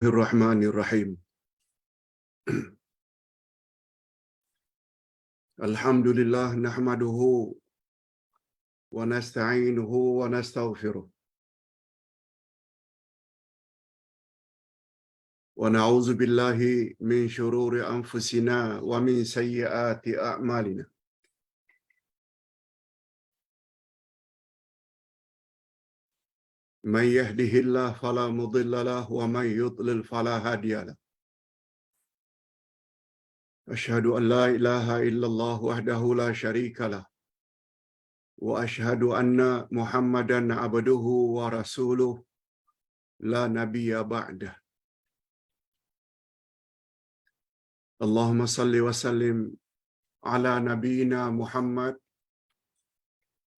Bismillahirrahmanirrahim. Alhamdulillah nahmaduhu wa nasta'inuhu wa nastaghfiruh. Wa na'udzu billahi min shururi anfusina wa min sayyiati a'malina. Man yahdihillahu fala mudilla lahu wa man yudlil fala hadiya lahu. Asyhadu an la ilaha illallah wahdahu la syarika lah. Wa asyhadu anna Muhammadan abduhu wa rasuluh la nabiyya ba'dah. Allahumma salli wa sallim ala nabiyyina Muhammad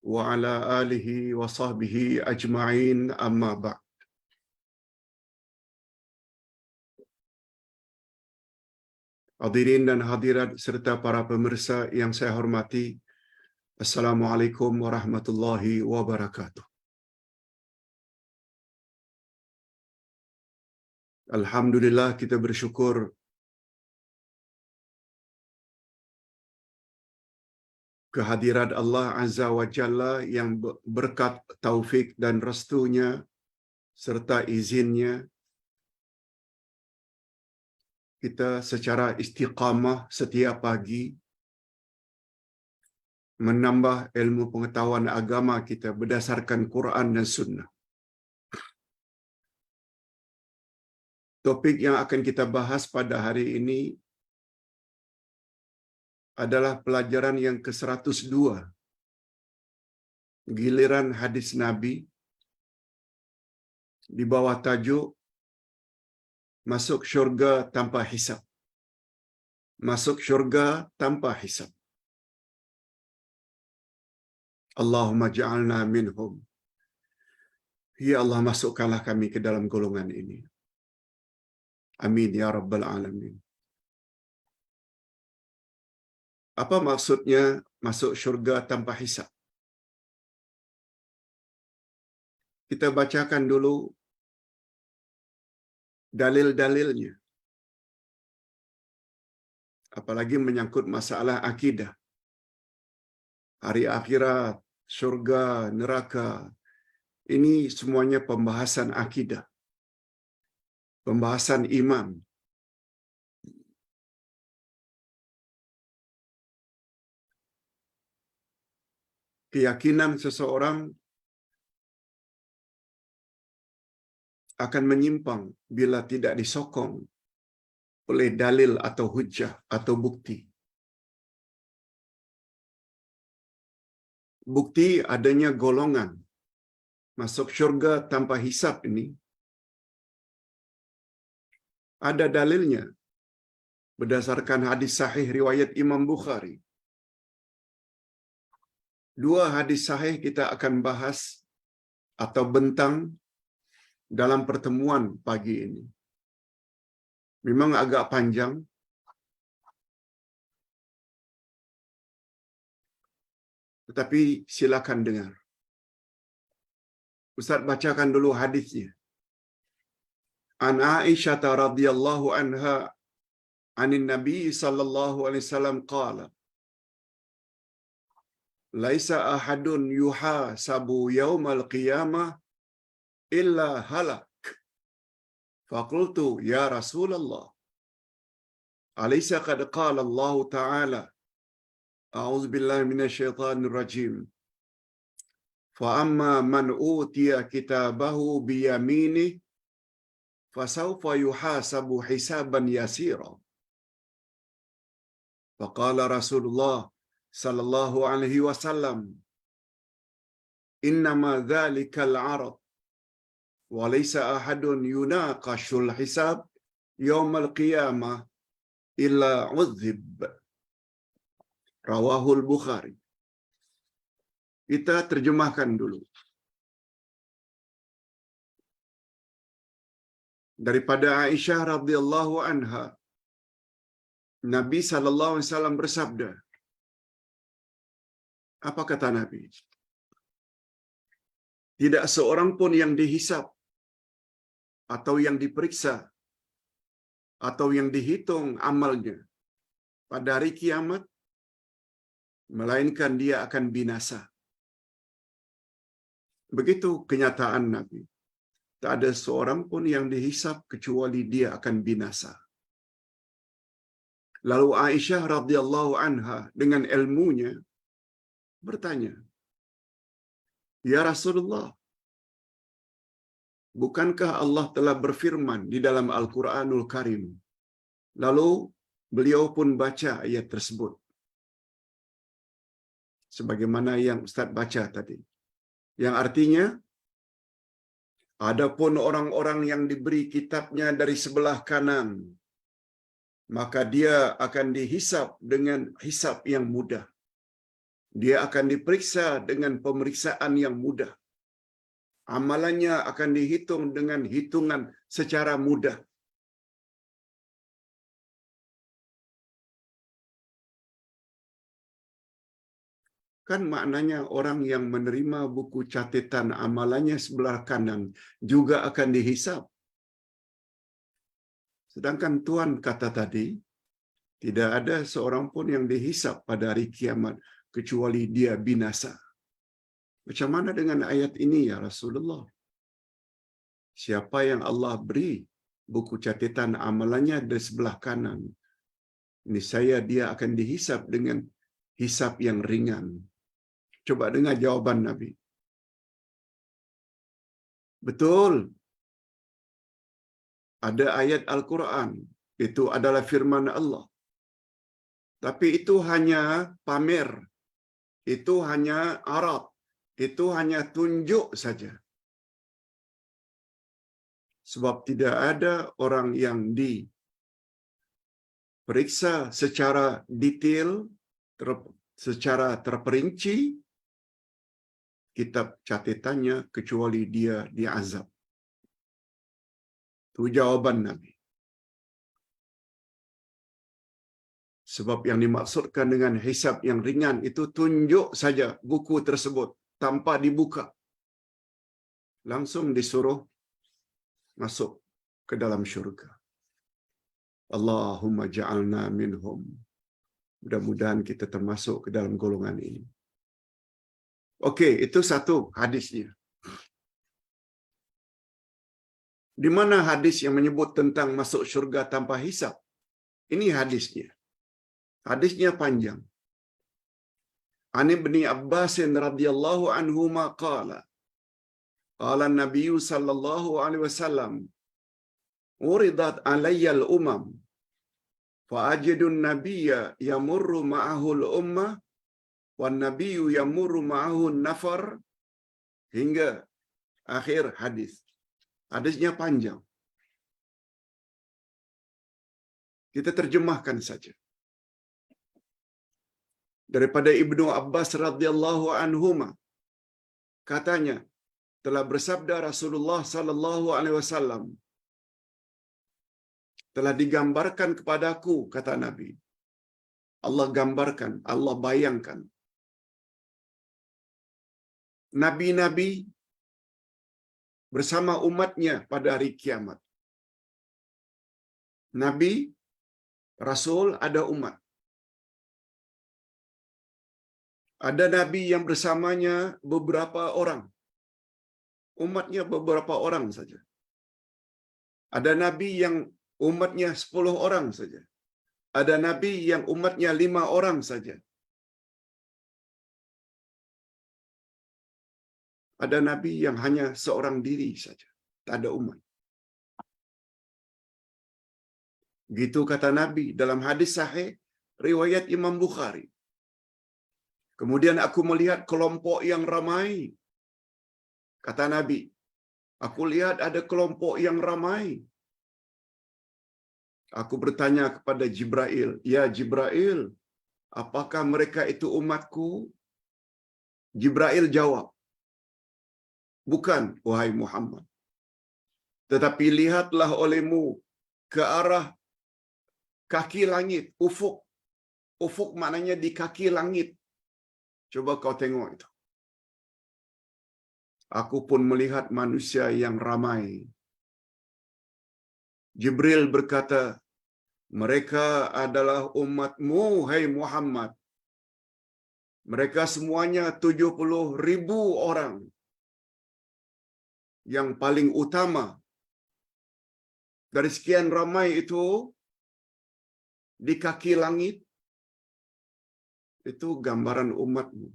wa ala alihi wa sahbihi ajma'in amma ba'd. Hadirin dan hadirat serta para pemirsa yang saya hormati, Assalamualaikum warahmatullahi wabarakatuh. Alhamdulillah, kita bersyukur kehadirat Allah Azza wa Jalla yang berkat taufik dan restunya serta izinnya kita secara istiqamah setiap pagi menambah ilmu pengetahuan agama kita berdasarkan Quran dan Sunnah. Topik yang akan kita bahas pada hari ini adalah pelajaran yang ke-102, giliran hadis Nabi, di bawah tajuk Masuk syurga tanpa hisab. Masuk syurga tanpa hisab. Allahumma ja'alna minhum. Ya Allah, masukkanlah kami ke dalam golongan ini. Amin ya rabbal alamin. Apa maksudnya masuk syurga tanpa hisab? Kita bacakan dulu dalil-dalilnya. Apalagi menyangkut masalah akidah. Hari akhirat, syurga, neraka. Ini semuanya pembahasan akidah. Pembahasan iman. Keyakinan seseorang akan menyimpang bila tidak disokong oleh dalil atau hujjah atau bukti. Bukti adanya golongan masuk syurga tanpa hisab ini ada dalilnya berdasarkan hadis sahih riwayat Imam Bukhari. Dua hadis sahih kita akan bahas atau bentang dalam pertemuan pagi ini. Memang agak panjang, tetapi silakan dengar. Ustaz bacakan dulu hadisnya. An Aisyah radhiyallahu anha anin Nabi sallallahu alaihi wasallam qala laisa ahadun yuhasabu yaumal qiyamah illa halak. Faqultu ya Rasulullah alaysa qad qala Allah ta'ala a'udzu billahi minasy syaithanir rajim fa amma man utiya kitabahu bi yaminihi fasawfa yuhasabu hisaban yasira. Faqala Rasulullah sallallahu alaihi wasallam innama dhalikal 'arad wa laysa ahadun yunaqashul hisab yaumal qiyamah illa 'udzib. Rawahul Bukhari. Kita terjemahkan dulu. Daripada Aisyah radhiyallahu anha, Nabi sallallahu alaihi wasallam bersabda. Apa kata Nabi? Tidak seorang pun yang dihisab atau yang diperiksa atau yang dihitung amalnya pada hari kiamat, melainkan dia akan binasa. Begitu kenyataan Nabi. Tak ada seorang pun yang dihisap kecuali dia akan binasa. Lalu Aisyah radhiyallahu anha dengan ilmunya bertanya, "Ya Rasulullah, bukankah Allah telah berfirman di dalam Al-Quranul Karim?" Lalu beliau pun baca ayat tersebut, sebagaimana yang Ustaz baca tadi, yang artinya, adapun orang-orang yang diberi kitabnya dari sebelah kanan, maka dia akan dihisap dengan hisap yang mudah. Dia akan diperiksa dengan pemeriksaan yang mudah. Amalannya akan dihitung dengan hitungan secara mudah. Kan maknanya orang yang menerima buku catatan amalannya sebelah kanan juga akan dihisap. Sedangkan Tuhan kata tadi, tidak ada seorang pun yang dihisap pada hari kiamat kecuali dia binasa. Macam mana dengan ayat ini ya Rasulullah? Siapa yang Allah beri buku catatan amalannya dari sebelah kanan, niscaya dia akan dihisap dengan hisap yang ringan. Coba dengar jawaban Nabi. Betul. Ada ayat Al-Quran. Itu adalah firman Allah. Tapi itu hanya pamer. Itu hanya arad. Itu hanya tunjuk saja. Sebab tidak ada orang yang diperiksa secara detail, secara terperinci, kitab catatannya kecuali dia diazab. Itu jawaban Nabi. Sebab yang dimaksudkan dengan hisab yang ringan itu tunjuk saja buku tersebut tanpa dibuka. Langsung disuruh masuk ke dalam syurga. Allahumma ja'alna minhum. Mudah-mudahan kita termasuk ke dalam golongan ini. Okey, itu satu hadisnya. Di mana hadis yang menyebut tentang masuk syurga tanpa hisab? Ini hadisnya. Hadisnya panjang. An Ibni Abbas radhiyallahu anhuma qala qala an-nabiy sallallahu alaihi wasallam uridat alayya al-umam fa ajidu an-nabiyya yamurru ma'ahu al-ummah wan nabiyyu yamurru ma'ahu an-nafar, hingga akhir hadis. Hadisnya panjang. Kita terjemahkan saja. Daripada Ibnu Abbas radhiyallahu anhuma, katanya, telah bersabda Rasulullah sallallahu alaihi wasallam, telah digambarkan kepadaku, kata Nabi. Allah gambarkan, Allah bayangkan. Nabi-nabi bersama umatnya pada hari kiamat. Nabi, Rasul, ada umat. Ada Nabi yang bersamanya beberapa orang. Umatnya beberapa orang saja. Ada Nabi yang umatnya 10 orang saja. Ada Nabi yang umatnya 5 orang saja. Ada Nabi yang hanya seorang diri saja. Tak ada umat. Gitu kata Nabi dalam hadis sahih riwayat Imam Bukhari. Kemudian aku melihat kelompok yang ramai. Kata Nabi, aku lihat ada kelompok yang ramai. Aku bertanya kepada Jibril, ya Jibril, apakah mereka itu umatku? Jibril jawab, bukan, wahai Muhammad. Tetapi lihatlah olehmu ke arah kaki langit, ufuk. Ufuk maknanya di kaki langit. Coba kau tengok itu. Aku pun melihat manusia yang ramai. Jibril berkata, Mereka adalah umatmu, hai Muhammad. Mereka semuanya 70,000 orang. Yang paling utama dari sekian ramai itu di kaki langit, itu gambaran umatmu.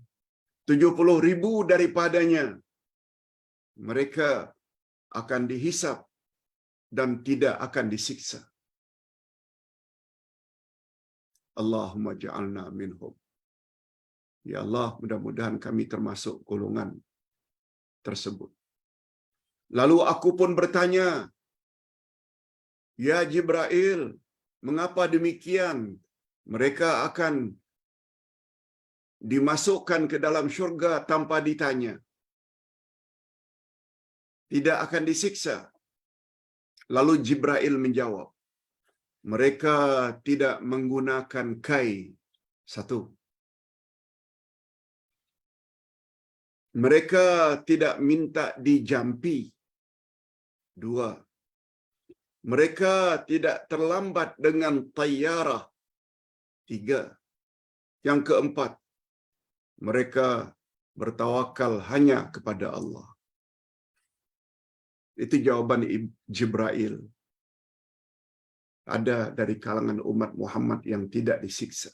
70,000 daripadanya mereka akan dihisap dan tidak akan disiksa. Allahumma ja'alna minhum. Ya Allah, mudah-mudahan kami termasuk golongan tersebut. Lalu aku pun bertanya, Ya Jibril, mengapa demikian? Mereka akan dimasukkan ke dalam syurga tanpa ditanya. Tidak akan disiksa. Lalu Jibril menjawab, mereka tidak menggunakan kai. Satu. Mereka tidak minta dijampi. Dua. Mereka tidak terlambat dengan tayyarah. Tiga. Yang keempat, mereka bertawakal hanya kepada Allah. Itu jawaban Jibril. Ada dari kalangan umat Muhammad yang tidak disiksa.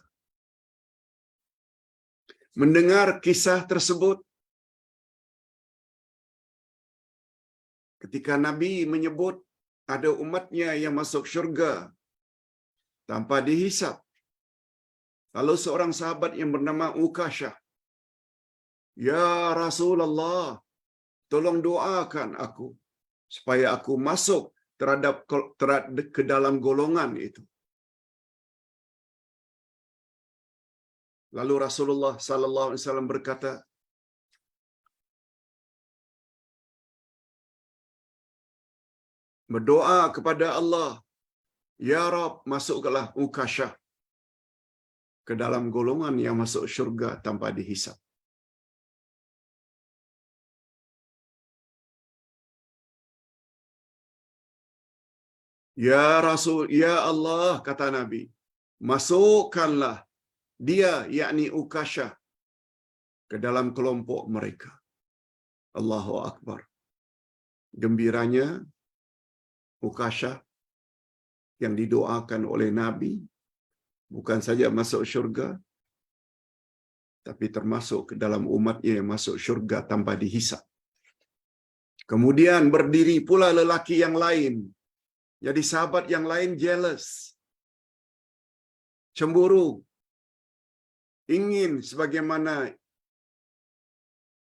Mendengar kisah tersebut, ketika Nabi menyebut ada umatnya yang masuk syurga tanpa dihisap, lalu seorang sahabat yang bernama Ukashah, Ya Rasulullah, tolong doakan aku supaya aku masuk ke dalam golongan itu. Lalu Rasulullah sallallahu alaihi wasallam berkata, berdoa kepada Allah, Ya Rabb, masukkanlah Ukashah ke dalam golongan yang masuk syurga tanpa dihisap. Ya Rasul, Ya Allah, kata Nabi, masukkanlah dia, yakni Ukashah, ke dalam kelompok mereka. Allahu Akbar. Gembiranya Ukashah yang didoakan oleh Nabi bukan saja masuk syurga, tapi termasuk ke dalam umatnya yang masuk syurga tanpa dihisap. Kemudian berdiri pula lelaki yang lain. Jadi sahabat yang lain jealous, cemburu, ingin sebagaimana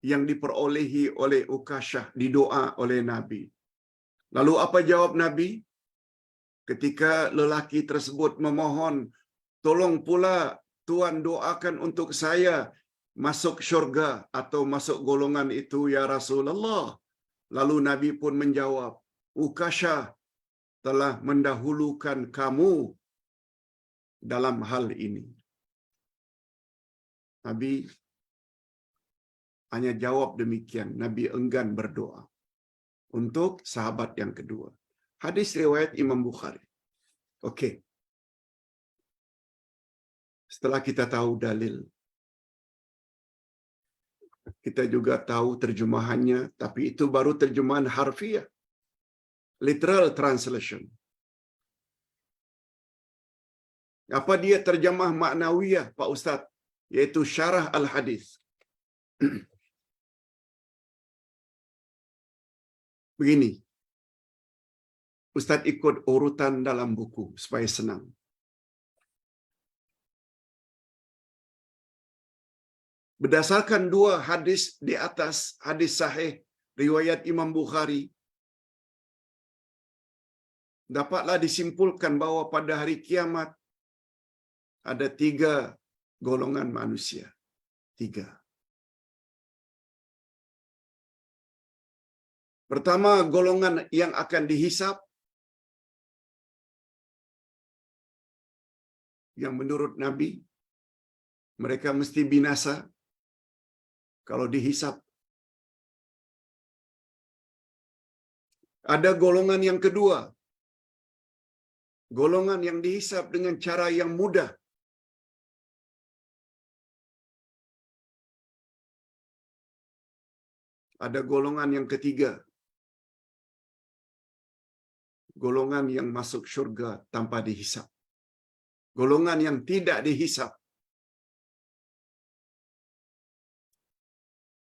yang diperolehi oleh Ukashah, didoa oleh Nabi. Lalu apa jawab Nabi? Ketika lelaki tersebut memohon, tolong pula Tuhan doakan untuk saya masuk syurga atau masuk golongan itu, Ya Rasulullah. Lalu Nabi pun menjawab, Ukashah telah mendahulukan kamu dalam hal ini. Nabi hanya jawab demikian. Nabi enggan berdoa untuk sahabat yang kedua. Hadis riwayat Imam Bukhari. Okey. Setelah kita tahu dalil, kita juga tahu terjemahannya, tapi itu baru terjemahan harfiah. Literal translation. Apa dia terjemah maknawiyah, Pak Ustaz? Yaitu syarah al-hadis. Begini, Ustaz ikut urutan dalam buku supaya senang. Berdasarkan dua hadis di atas, hadis sahih riwayat Imam Bukhari, dapatlah disimpulkan bahawa pada hari kiamat ada 3 golongan manusia. 3. Pertama, golongan yang akan dihisap, yang menurut Nabi mereka mesti binasa kalau dihisap. Ada golongan yang kedua, golongan yang dihisap dengan cara yang mudah. Ada golongan yang ketiga, golongan yang masuk syurga tanpa dihisap. Golongan yang tidak dihisap.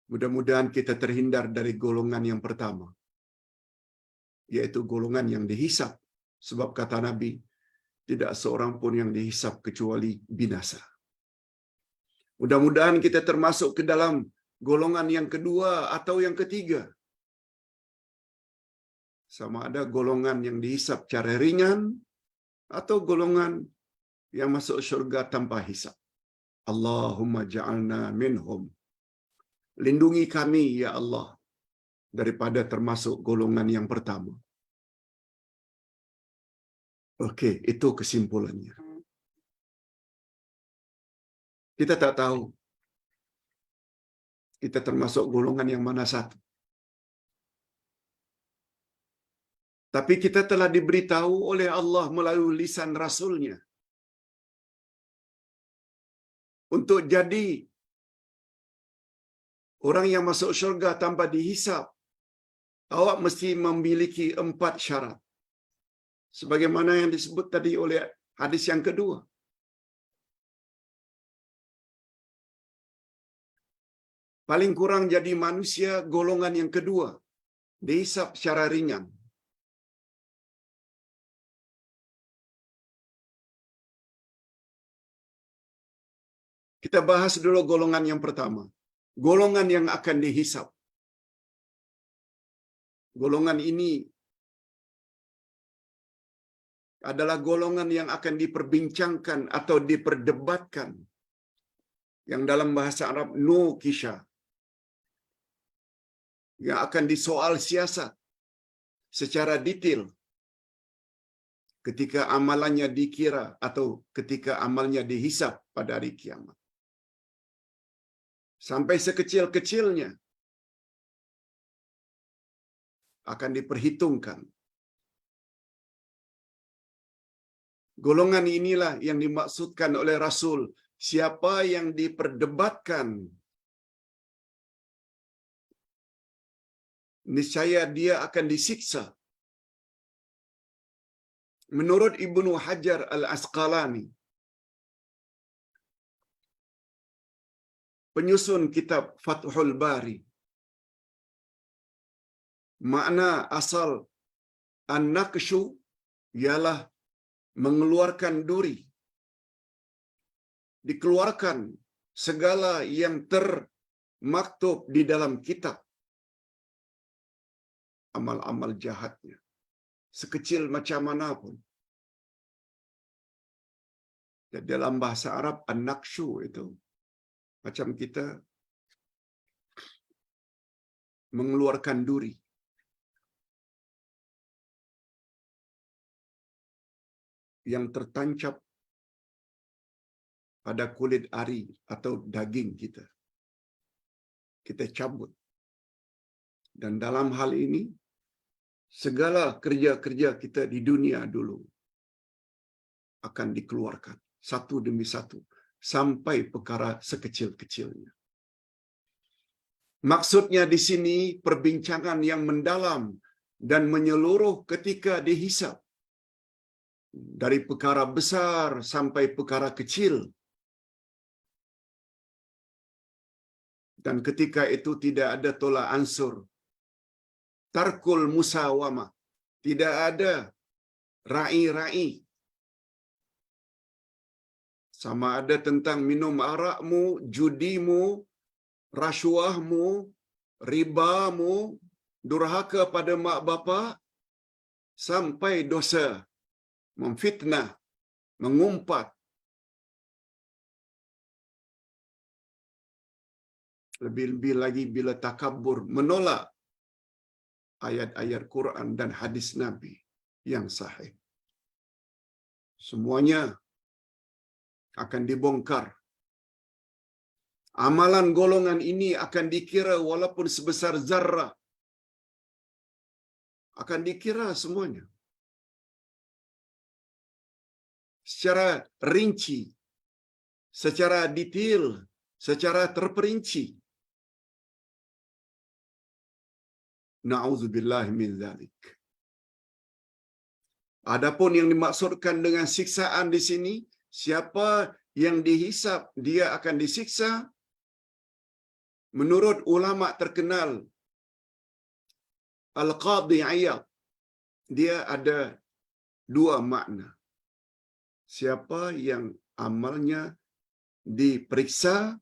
Mudah-mudahan kita terhindar dari golongan yang pertama, yaitu golongan yang dihisap. Sebab kata Nabi, tidak seorang pun yang dihisap kecuali binasa. Mudah-mudahan kita termasuk ke dalam golongan yang kedua atau yang ketiga. Sama ada golongan yang dihisap cara ringan atau golongan yang masuk syurga tanpa hisap. Allahumma ja'alna minhum. Lindungi kami ya Allah daripada termasuk golongan yang pertama. Okey, itu kesimpulannya. Kita tak tahu kita termasuk golongan yang mana satu. Tapi kita telah diberitahu oleh Allah melalui lisan Rasulnya untuk jadi orang yang masuk syurga tanpa dihisap, awak mesti memiliki 4 syarat. Sebagaimana yang disebut tadi oleh hadis yang kedua. Paling kurang jadi manusia golongan yang kedua, dihisap secara ringan. Kita bahas dulu golongan yang pertama. Golongan yang akan dihisap. Golongan ini adalah golongan yang akan diperbincangkan atau diperdebatkan. Yang dalam bahasa Arab nukisha. Yang akan disoal siasat secara detail ketika amalannya dikira atau ketika amalnya dihisap pada hari kiamat. Sampai sekecil-kecilnya akan diperhitungkan. Golongan inilah yang dimaksudkan oleh Rasul. Siapa yang diperdebatkan, niscaya dia akan disiksa. Menurut Ibnu Hajar Al-Asqalani, penyusun kitab Fathul Bari, makna asal an-naqshu ialah mengeluarkan duri. Dikeluarkan segala yang termaktub di dalam kitab. Amal-amal jahatnya. Sekecil macam mana pun. Dalam bahasa Arab, an-naqshu itu. Macam kita mengeluarkan duri. Yang tertancap pada kulit ari atau daging kita. Kita cabut. Dan dalam hal ini, segala kerja-kerja kita di dunia dulu akan dikeluarkan satu demi satu sampai perkara sekecil-kecilnya. Maksudnya di sini perbincangan yang mendalam dan menyeluruh ketika dihisap. Dari perkara besar sampai perkara kecil. Dan ketika itu tidak ada tolak ansur. Tarkul musawamah. Tidak ada ra'i-ra'i. Sama ada tentang minum arakmu, judimu, rasuahmu, ribamu, durhaka pada mak bapa, sampai dosa memfitnah, mengumpat. Lebih-lebih lagi bila takabur, menolak ayat-ayat Quran dan hadis Nabi yang sahih. Semuanya akan dibongkar. Amalan golongan ini akan dikira walaupun sebesar zarrah. Akan dikira semuanya. secara rinci, secara detail, secara terperinci. Na'udzubillah min dzalik. Adapun yang dimaksudkan dengan siksaan di sini, siapa yang dihisap dia akan disiksa, menurut ulama terkenal Al-Qadhi Iyad, dia ada dua makna. Siapa yang amalnya diperiksa,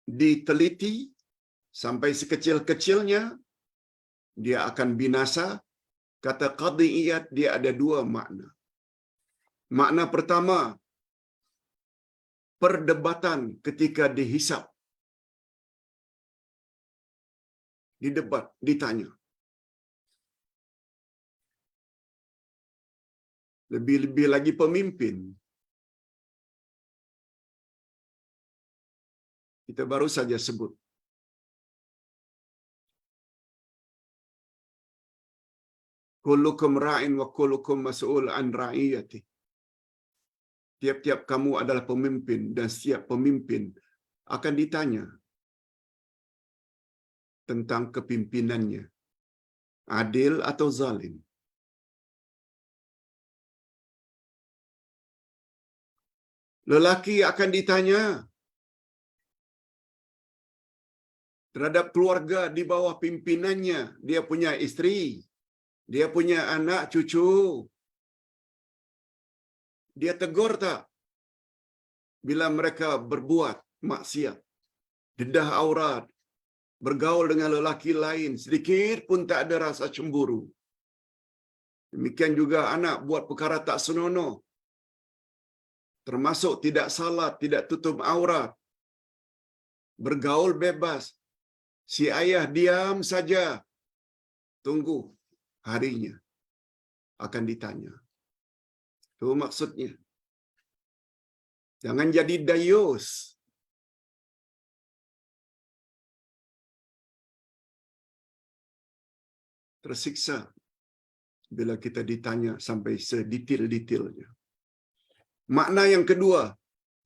diteliti sampai sekecil-kecilnya, dia akan binasa. Kata Qadhi Iyad, dia ada dua makna. Makna pertama, perdebatan ketika dihisap, didebat, ditanya. Lebih-lebih lagi pemimpin. Kita baru saja sebut. Kullukum ra'in wa kullukum mas'ul an ra'iyati. Tiap-tiap kamu adalah pemimpin dan setiap pemimpin akan ditanya tentang kepimpinannya. Adil atau zalim. Lelaki akan ditanya terhadap keluarga di bawah pimpinannya. Dia punya isteri, dia punya anak cucu. Dia tegur tak bila mereka berbuat maksiat, dedah aurat, bergaul dengan lelaki lain, sedikit pun tak ada rasa cemburu. Demikian juga anak buat perkara tak senonoh, termasuk tidak salat, tidak tutup aurat, bergaul bebas. Si ayah diam saja, tunggu harinya akan ditanya. Itu maksudnya. Jangan jadi dayus. Tersiksa bila kita ditanya sampai sedetail-detailnya. Makna yang kedua,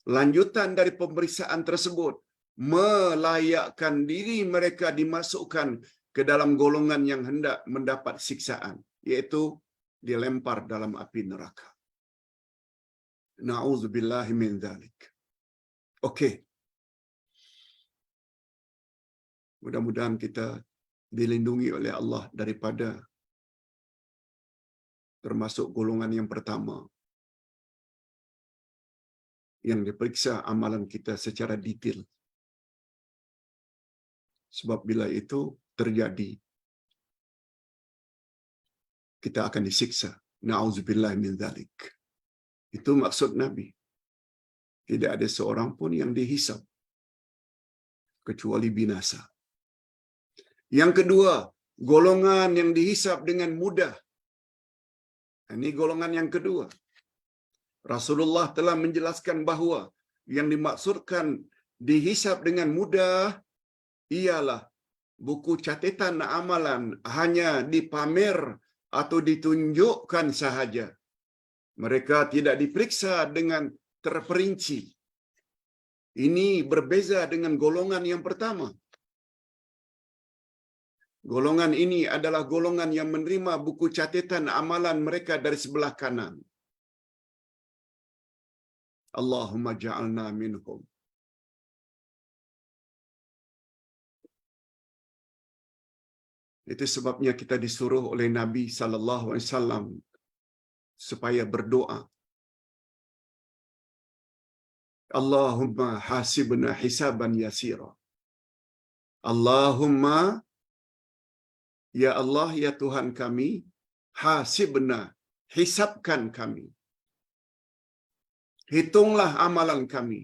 lanjutan dari pemeriksaan tersebut, melayakkan diri mereka dimasukkan ke dalam golongan yang hendak mendapat siksaan, yaitu dilempar dalam api neraka. Na'udzubillahi min dzalik. Okey. Mudah-mudahan kita dilindungi oleh Allah daripada termasuk golongan yang pertama yang diperiksa amalan kita secara detail. Sebab bila itu terjadi, kita akan disiksa. Na'udzubillahi min dzalik. Itu maksud Nabi. Tidak ada seorang pun yang dihisab kecuali binasa. Yang kedua, golongan yang dihisab dengan mudah. Ini golongan yang kedua. Rasulullah telah menjelaskan bahawa yang dimaksudkan dihisab dengan mudah ialah buku catatan amalan hanya dipamer atau ditunjukkan sahaja. Mereka tidak diperiksa dengan terperinci. Ini berbeza dengan golongan yang pertama. Golongan ini adalah golongan yang menerima buku catatan amalan mereka dari sebelah kanan. Allahumma ja'alna minhum. Itu sebabnya kita disuruh oleh Nabi sallallahu alaihi wasallam supaya berdoa. Allahumma hasibna hisaban yasira. Allahumma, ya Allah, ya Tuhan kami, hasibna, hisabkan kami. Hitunglah amalan kami.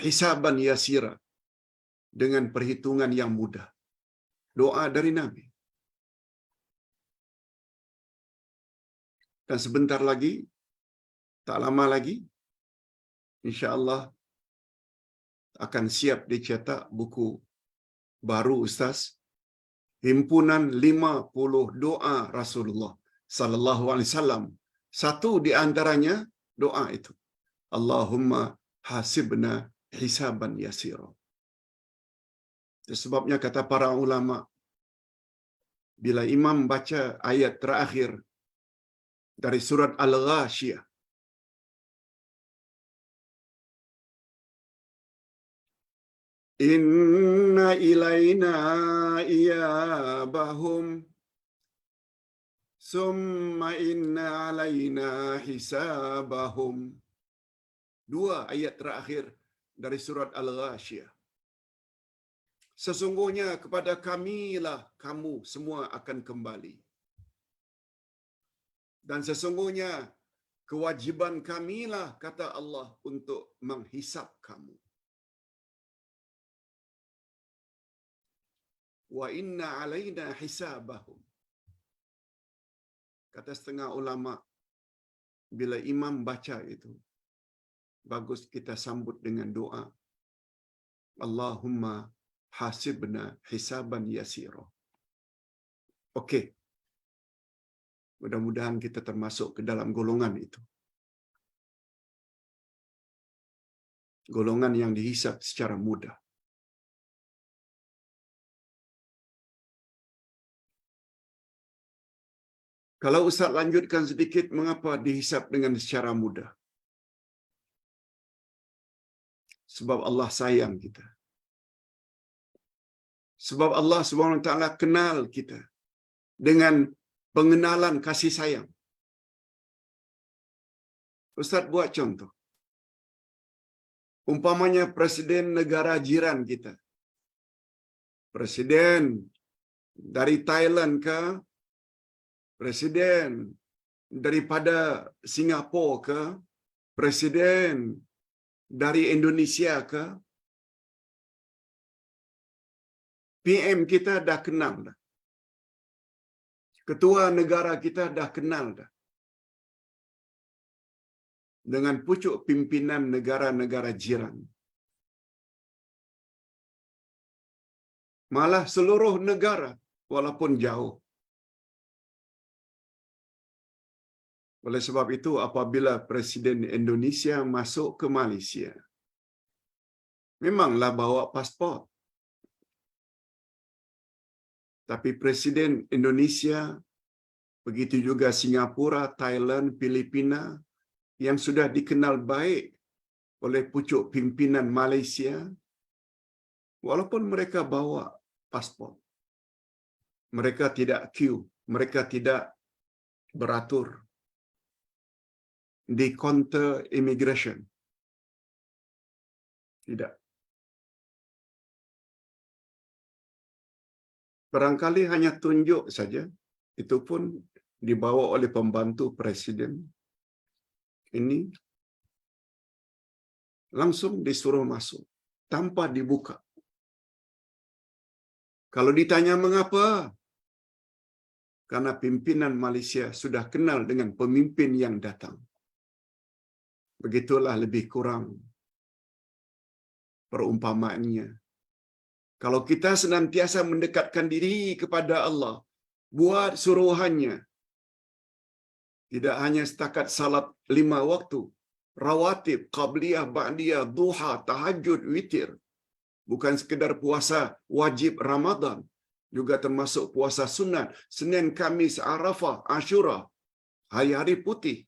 Hisaban yasira, dengan perhitungan yang mudah. Doa dari Nabi. Dan sebentar lagi, tak lama lagi, insya-Allah akan siap dicetak buku baru Ustaz, himpunan 50 doa Rasulullah sallallahu alaihi wasallam Satu di antaranya doa itu. Allahumma hasibna hisaban yasira. Itu sebabnya kata para ulama, bila imam baca ayat terakhir dari surat Al-Ghashiyah, inna ilaina iyabahum summa inna alaina hisabahum. Dua ayat terakhir dari surat Al-Ghashiyah. Sesungguhnya kepada kamilah kamu semua akan kembali. Dan sesungguhnya kewajiban kamilah, kata Allah, untuk menghisap kamu. Wa inna alaina hisabahum. Kata setengah ulama, bila imam baca itu, bagus kita sambut dengan doa. Allahumma hasibna hisaban yasira. Okey. Mudah-mudahan kita termasuk ke dalam golongan itu. Golongan yang dihisap secara mudah. Kalau Ustaz lanjutkan sedikit, mengapa dihisap dengan secara mudah? Sebab Allah sayang kita. Sebab Allah SWT kenal kita dengan pengenalan kasih sayang. Ustaz buat contoh. Umpamanya presiden negara jiran kita. Presiden dari Thailand ke, presiden daripada Singapura ke, presiden dari Indonesia ke, PM kita dah kenal dah. Ketua negara kita dah kenal dah. Dengan pucuk pimpinan negara-negara jiran. Malah seluruh negara walaupun jauh. Oleh sebab itu, apabila Presiden Indonesia masuk ke Malaysia, memanglah bawa pasport. Tapi Presiden Indonesia, begitu juga Singapura, Thailand, Filipina, yang sudah dikenal baik oleh pucuk pimpinan Malaysia, walaupun mereka bawa pasport, mereka tidak queue, mereka tidak beratur di kaunter immigration. Tidak. Barangkali hanya tunjuk saja, itu pun dibawa oleh pembantu presiden. Ini langsung disuruh masuk tanpa dibuka. Kalau ditanya mengapa? Karena pimpinan Malaysia sudah kenal dengan pemimpin yang datang. Begitulah lebih kurang perumpamaannya. Kalau kita senantiasa mendekatkan diri kepada Allah, buat suruhannya, tidak hanya setakat salat 5 waktu, rawatib, qabliyah, ba'diyah, duha, tahajud, witir. Bukan sekedar puasa wajib Ramadan, juga termasuk puasa sunat, Senin, Kamis, Arafah, Ashura, hari-hari putih.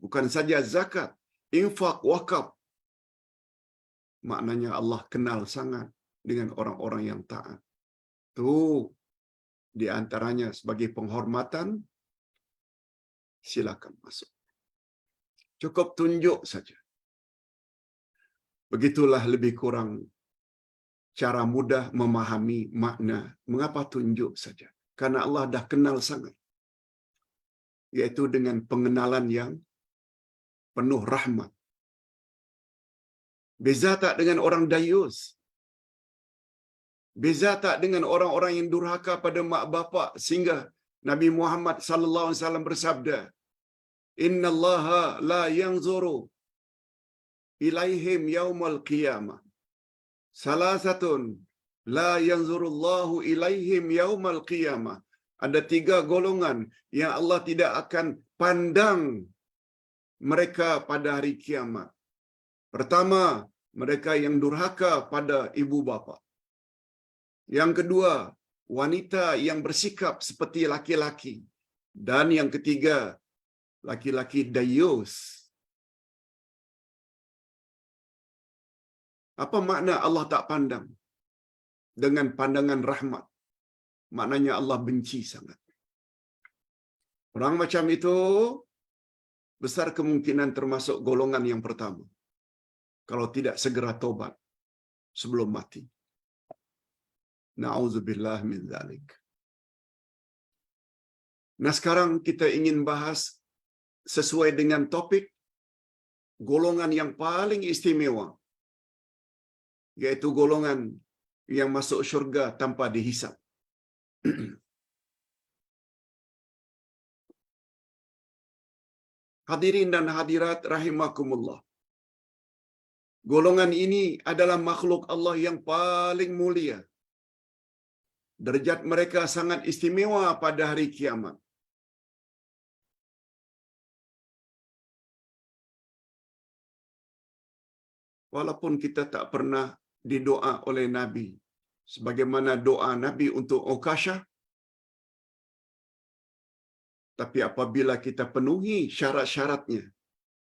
Bukan saja zakat, infak, wakaf. Maknanya Allah kenal sangat dengan orang-orang yang taat. Itu di antaranya sebagai penghormatan, silakan masuk. Cukup tunjuk saja. Begitulah lebih kurang cara mudah memahami makna. Mengapa tunjuk saja? Karena Allah dah kenal sangat. Yaitu dengan pengenalan yang penuh rahmat. Beza tak dengan orang dayus? Beza tak dengan orang-orang yang durhaka pada mak bapak, sehingga Nabi Muhammad sallallahu alaihi wasallam bersabda, "Innallaha la yanzuru ilaihim yaumal qiyamah. Salasatun la yanzurullahu ilaihim yaumal qiyamah." Ada 3 golongan yang Allah tidak akan pandang mereka pada hari kiamat. Pertama, mereka yang durhaka pada ibu bapa. Yang kedua, wanita yang bersikap seperti laki-laki. Dan yang ketiga, laki-laki dayus. Apa makna Allah tak pandang? Dengan pandangan rahmat. Maknanya Allah benci sangat. Orang macam itu besar kemungkinan termasuk golongan yang pertama. Kalau tidak segera tobat sebelum mati. Na'udzubillah min dzalik. Nah, sekarang kita ingin bahas sesuai dengan topik golongan yang paling istimewa, yaitu golongan yang masuk syurga tanpa dihisap. Hadirin dan hadirat rahimakumullah. Golongan ini adalah makhluk Allah yang paling mulia. Derajat mereka sangat istimewa pada hari kiamat. Walaupun kita tak pernah didoa oleh Nabi, sebagaimana doa Nabi untuk Uqashah, tapi apabila kita penuhi syarat-syaratnya,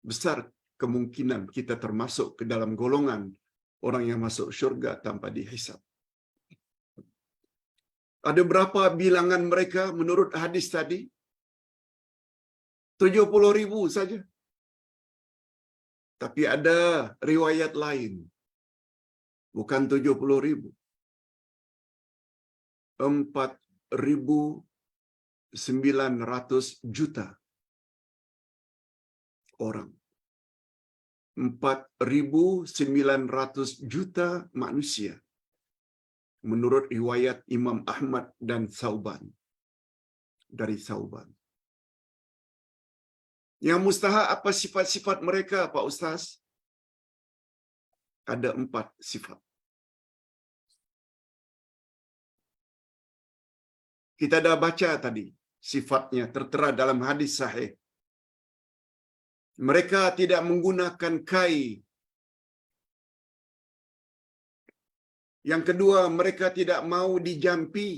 besar kemungkinan kita termasuk ke dalam golongan orang yang masuk syurga tanpa dihisab. Ada berapa bilangan mereka menurut hadis tadi? 70,000 saja. Tapi ada riwayat lain. Bukan 70,000. 4.900 juta orang. 4.900 juta manusia. Menurut riwayat Imam Ahmad dan Sauban. Dari Sauban. Yang mustahak apa sifat-sifat mereka, Pak Ustaz? Ada 4 sifat. Kita dah baca tadi sifatnya tertera dalam hadis sahih. Mereka tidak menggunakan kai. Yang kedua, mereka tidak mau dijampi.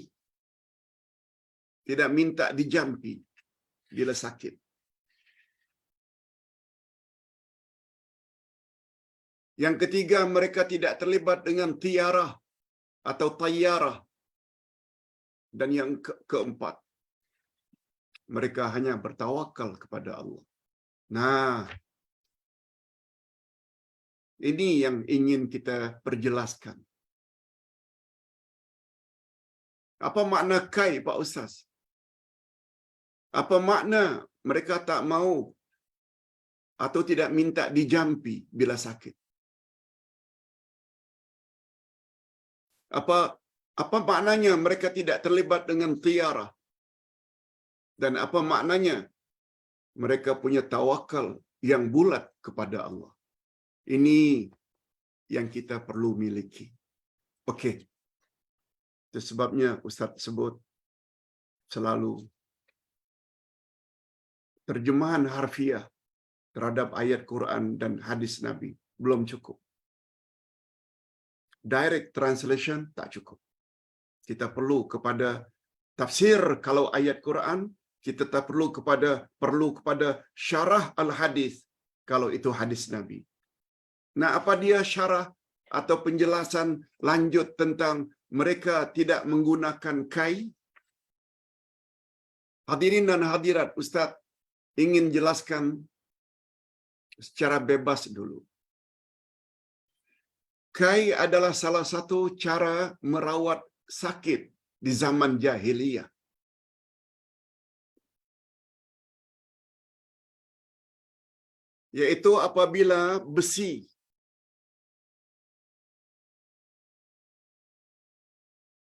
Tidak minta dijampi bila sakit. Yang ketiga, mereka tidak terlibat dengan tiarah atau tayyarah. Dan yang keempat, mereka hanya bertawakal kepada Allah. Nah, ini yang ingin kita perjelaskan. Apa makna kai, Pak Ustaz? Apa makna mereka tak mau atau tidak minta dijampi bila sakit? Apa maknanya mereka tidak terlibat dengan tiarah? Dan apa maknanya mereka punya tawakal yang bulat kepada Allah? Ini yang kita perlu miliki. Okey. Itu sebabnya Ustaz sebut selalu terjemahan harfiah terhadap ayat Quran dan hadis Nabi belum cukup. Direct translation tak cukup. Kita perlu kepada tafsir kalau ayat Quran, kita tak perlu kepada syarah al-hadis kalau itu hadis Nabi. Nah, apa dia syarah atau penjelasan lanjut tentang mereka tidak menggunakan kai? Hadirin dan hadirat, Ustaz ingin jelaskan secara bebas dulu. Kai adalah salah satu cara merawat sakit di zaman jahiliyah. Yaitu apabila besi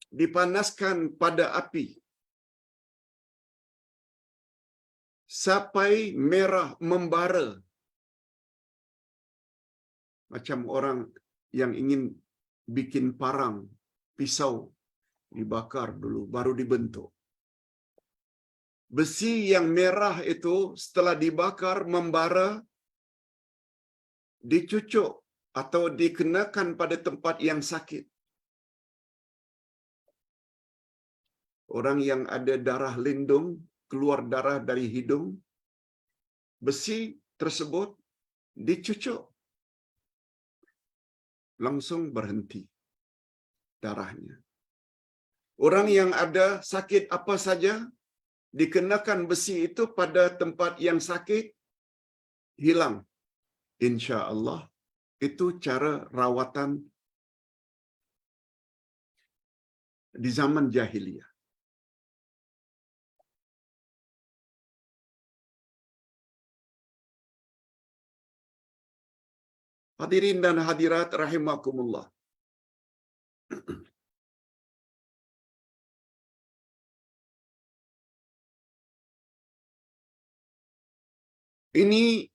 dipanaskan pada api sampai merah membara. Macam orang yang ingin bikin parang, pisau dibakar dulu, baru dibentuk. besi yang merah itu setelah dibakar membara, dicucuk atau dikenakan pada tempat yang sakit. Orang yang ada darah lindung, keluar darah dari hidung, besi tersebut dicucuk, langsung berhenti darahnya. Orang yang ada sakit apa saja, dikenakan besi itu pada tempat yang sakit, hilang. Insya Allah, itu cara rawatan di zaman jahiliyah. Hadirin dan hadirat rahimakumullah. Ini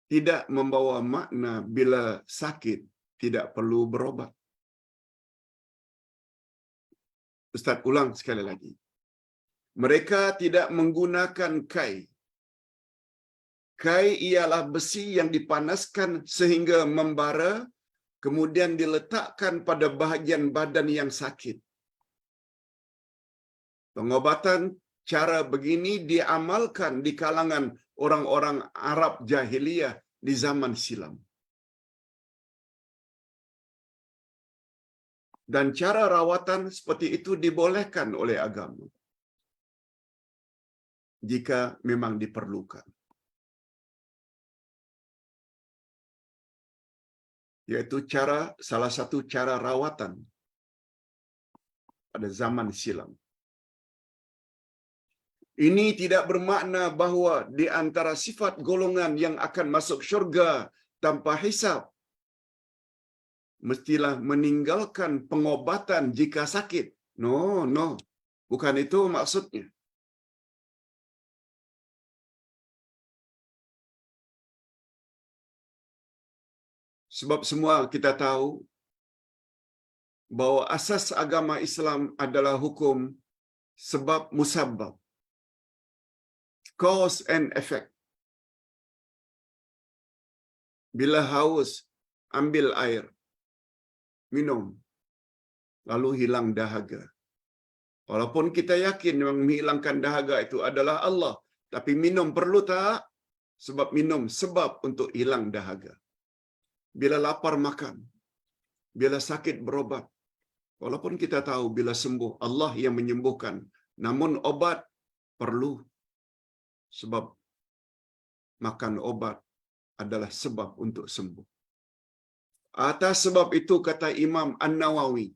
tidak membawa makna bila sakit tidak perlu berobat. Ustaz ulang sekali lagi. Mereka tidak menggunakan kai. Kai ialah besi yang dipanaskan sehingga membara, kemudian diletakkan pada bahagian badan yang sakit. Pengobatan cara begini diamalkan di kalangan orang-orang Arab jahiliyah di zaman silam. Dan cara rawatan seperti itu dibolehkan oleh agama jika memang diperlukan. Yaitu salah satu cara rawatan pada zaman silam. Ini tidak bermakna bahawa di antara sifat golongan yang akan masuk syurga tanpa hisab, mestilah meninggalkan pengobatan jika sakit. No. Bukan itu maksudnya. Sebab semua kita tahu bahawa asas agama Islam adalah hukum sebab musabbab. Cause and effect. Bila haus, ambil air, minum, lalu hilang dahaga. Walaupun kita yakin yang menghilangkan dahaga itu adalah Allah, tapi minum perlu tak? Sebab minum sebab untuk hilang dahaga. Bila lapar makan, bila sakit berobat. Walaupun kita tahu bila sembuh Allah yang menyembuhkan, namun obat perlu. Sebab makan obat adalah sebab untuk sembuh. Atas sebab itu kata Imam An-Nawawi,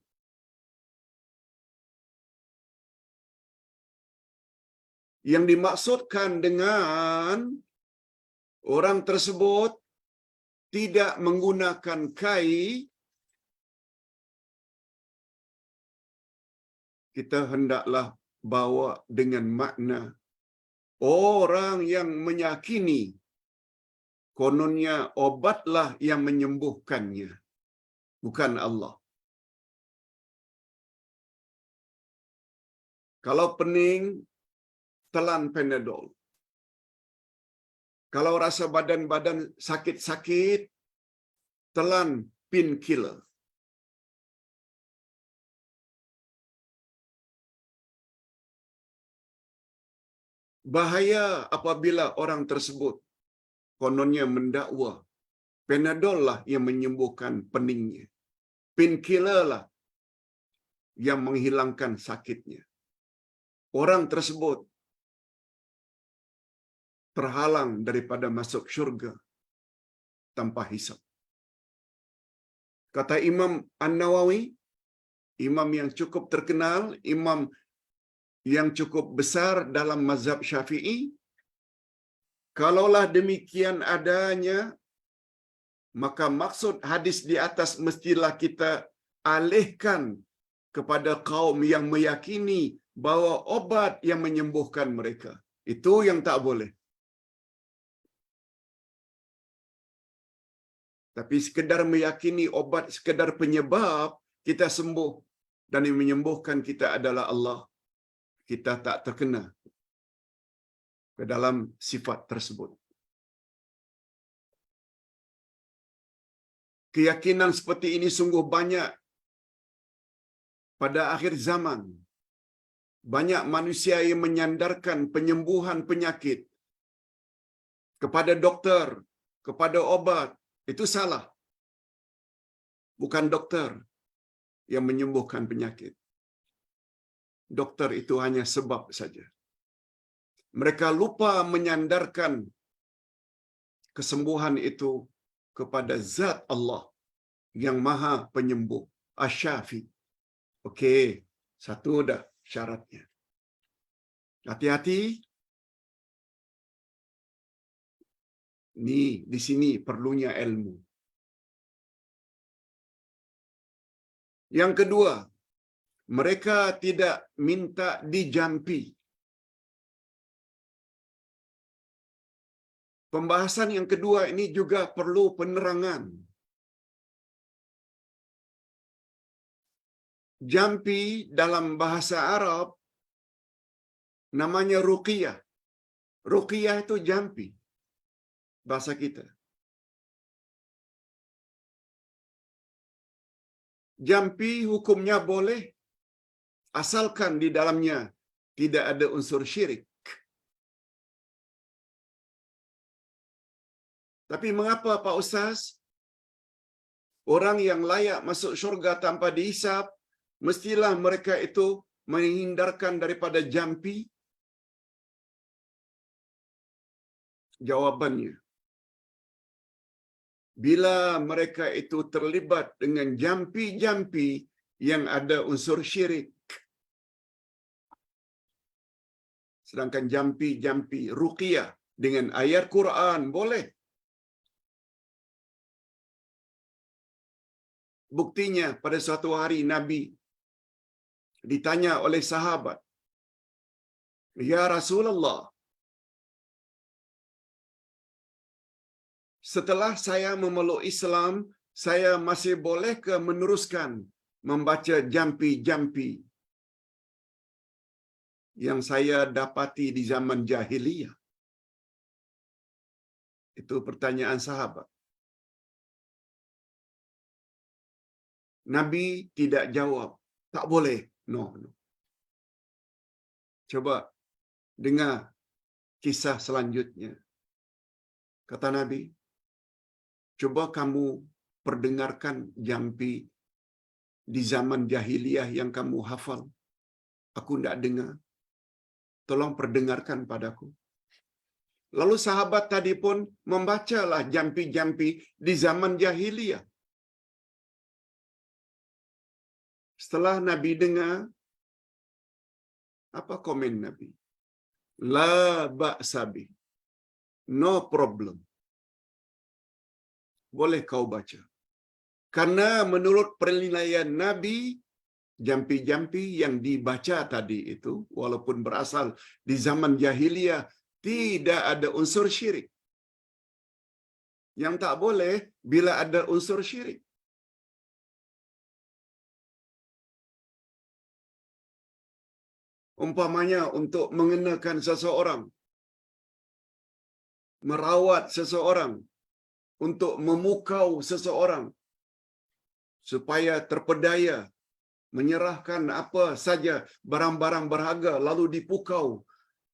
yang dimaksudkan dengan orang tersebut tidak menggunakan kai, kita hendaklah bawa dengan makna orang yang meyakini kononnya obatlah yang menyembuhkannya, bukan Allah. Kalau pening, telan Panadol. Kalau rasa badan sakit-sakit, telan painkiller. Bahaya apabila orang tersebut kononnya mendakwa Panadol lah yang menyembuhkan peningnya, painkiller lah yang menghilangkan sakitnya. Orang tersebut terhalang daripada masuk syurga tanpa hisab. Kata Imam An-Nawawi, imam yang cukup terkenal, imam yang cukup besar dalam mazhab Syafi'i, kalaulah demikian adanya, maka maksud hadis di atas mestilah kita alihkan kepada kaum yang meyakini bahawa obat yang menyembuhkan mereka. Itu yang tak boleh. Tapi sekedar meyakini obat sekedar penyebab kita sembuh, dan yang menyembuhkan kita adalah Allah, kita tak terkena ke dalam sifat tersebut. Keyakinan seperti ini sungguh banyak pada akhir zaman. Banyak manusia yang menyandarkan penyembuhan penyakit kepada doktor, kepada obat. Itu salah. Bukan doktor yang menyembuhkan penyakit. Doktor itu hanya sebab saja. Mereka lupa menyandarkan kesembuhan itu kepada zat Allah yang maha penyembuh, Asy-Syafi. Okey, satu dah syaratnya. Hati-hati. Ni di sini perlunya ilmu. Yang kedua, mereka tidak minta dijampi. Pembahasan yang kedua ini juga perlu penerangan. Jampi dalam bahasa Arab namanya ruqyah. Ruqyah itu jampi bahasa kita. Jampi hukumnya boleh asalkan di dalamnya tidak ada unsur syirik. Tapi mengapa Pak Ustaz? Orang yang layak masuk syurga tanpa dihisap, mestilah mereka itu menghindarkan daripada jampi? Jawabannya, bila mereka itu terlibat dengan jampi-jampi yang ada unsur syirik. Sedangkan jampi-jampi ruqyah dengan ayat Quran boleh. Buktinya pada suatu hari Nabi ditanya oleh sahabat, "Ya Rasulullah, setelah saya memeluk Islam, saya masih boleh ke meneruskan membaca jampi-jampi yang saya dapati di zaman jahiliyah?" Itu pertanyaan sahabat. Nabi tidak jawab, tak boleh. No. Coba dengar kisah selanjutnya. Kata Nabi, "Coba kamu perdengarkan jampi di zaman jahiliyah yang kamu hafal. Aku tidak dengar. Tolong perdengarkan padaku." Lalu sahabat tadi pun membacalah jampi-jampi di zaman jahiliyah. Setelah Nabi dengar, apa komen Nabi? La ba'sa bih. No problem. Boleh kau baca. Karena menurut penilaian Nabi, jampi-jampi yang dibaca tadi itu, walaupun berasal di zaman jahiliyah, tidak ada unsur syirik. Yang tak boleh bila ada unsur syirik. Umpamanya untuk mengenakan seseorang, merawat seseorang, untuk memukau seseorang, supaya terpedaya, menyerahkan apa saja barang-barang berharga lalu dipukau.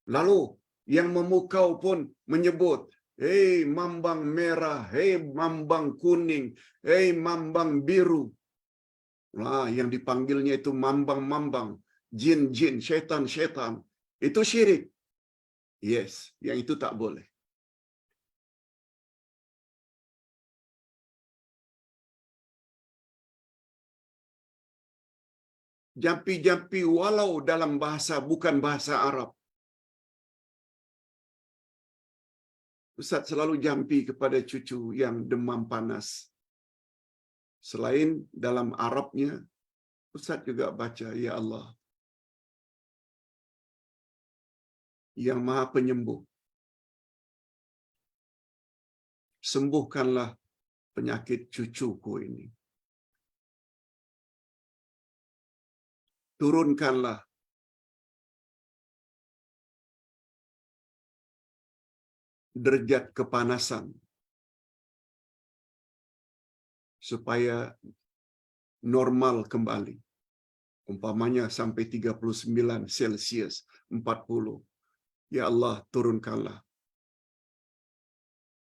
Lalu yang memukau pun menyebut, "Hei mambang merah, hei mambang kuning, hei mambang biru." Nah, yang dipanggilnya itu mambang-mambang, jin-jin, syaitan-syaitan. Itu syirik. Yes, yang itu tak boleh. Jampi-jampi walau dalam bahasa bukan bahasa Arab. Ustaz selalu jampi kepada cucu yang demam panas. Selain dalam Arabnya, Ustaz juga baca, "Ya Allah, yang Maha Penyembuh, sembuhkanlah penyakit cucuku ini." turunkanlah derajat kepanasan supaya normal kembali. Umpamanya sampai 39 Celsius, 40. Ya Allah, turunkanlah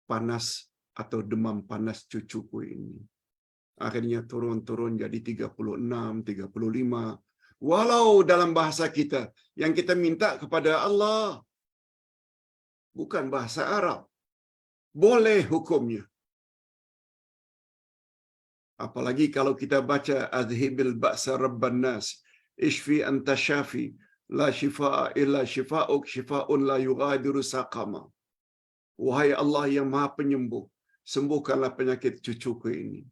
panas atau demam panas cucuku ini. Akhirnya turun-turun jadi 36, 35. Walau dalam bahasa kita, yang kita minta kepada Allah, bukan bahasa Arab. Boleh hukumnya. Apalagi kalau kita baca Adhibil Ba'sa Rabban Nas, Ishfi anta syafi, la shifa'a illa shifa'uk, shifa'un la yughadiru saqama. Wahai Allah yang Maha Penyembuh, sembuhkanlah penyakit cucuku ini.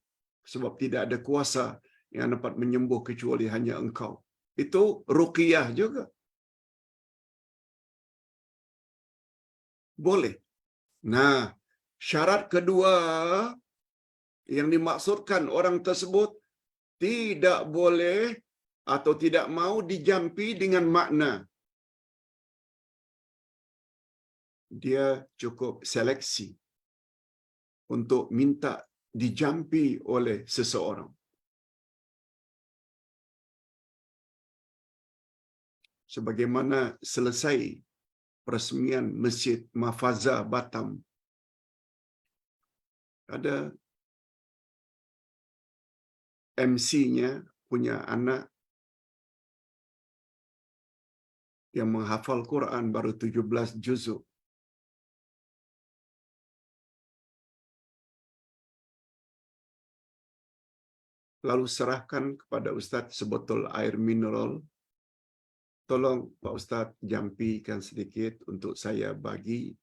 Sebab tidak ada kuasa yang dapat menyembuh kecuali hanya Engkau. Itu ruqyah juga. Boleh. Nah, syarat kedua yang dimaksudkan orang tersebut tidak boleh atau tidak mau dijampi dengan makna. Dia cukup seleksi untuk minta dijampi oleh seseorang. Sebagaimana selesai peresmian Masjid Mahfazah Batam, ada MC-nya punya anak yang menghafal Quran baru 17 juzuk. Lalu serahkan kepada Ustaz sebotol air mineral. Tolong Pak Ustaz jampikan sedikit untuk saya bagi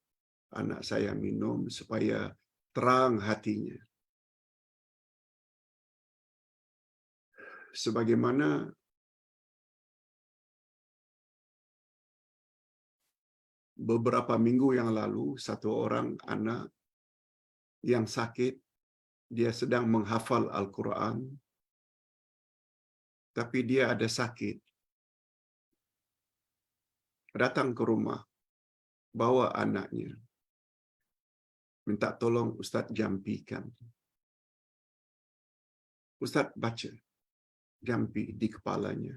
anak saya minum supaya terang hatinya. Sebagaimana beberapa minggu yang lalu, satu orang anak yang sakit, dia sedang menghafal Al-Quran, tapi dia ada sakit. Datang ke rumah, bawa anaknya, minta tolong Ustaz jampikan. Ustaz baca, jampi di kepalanya,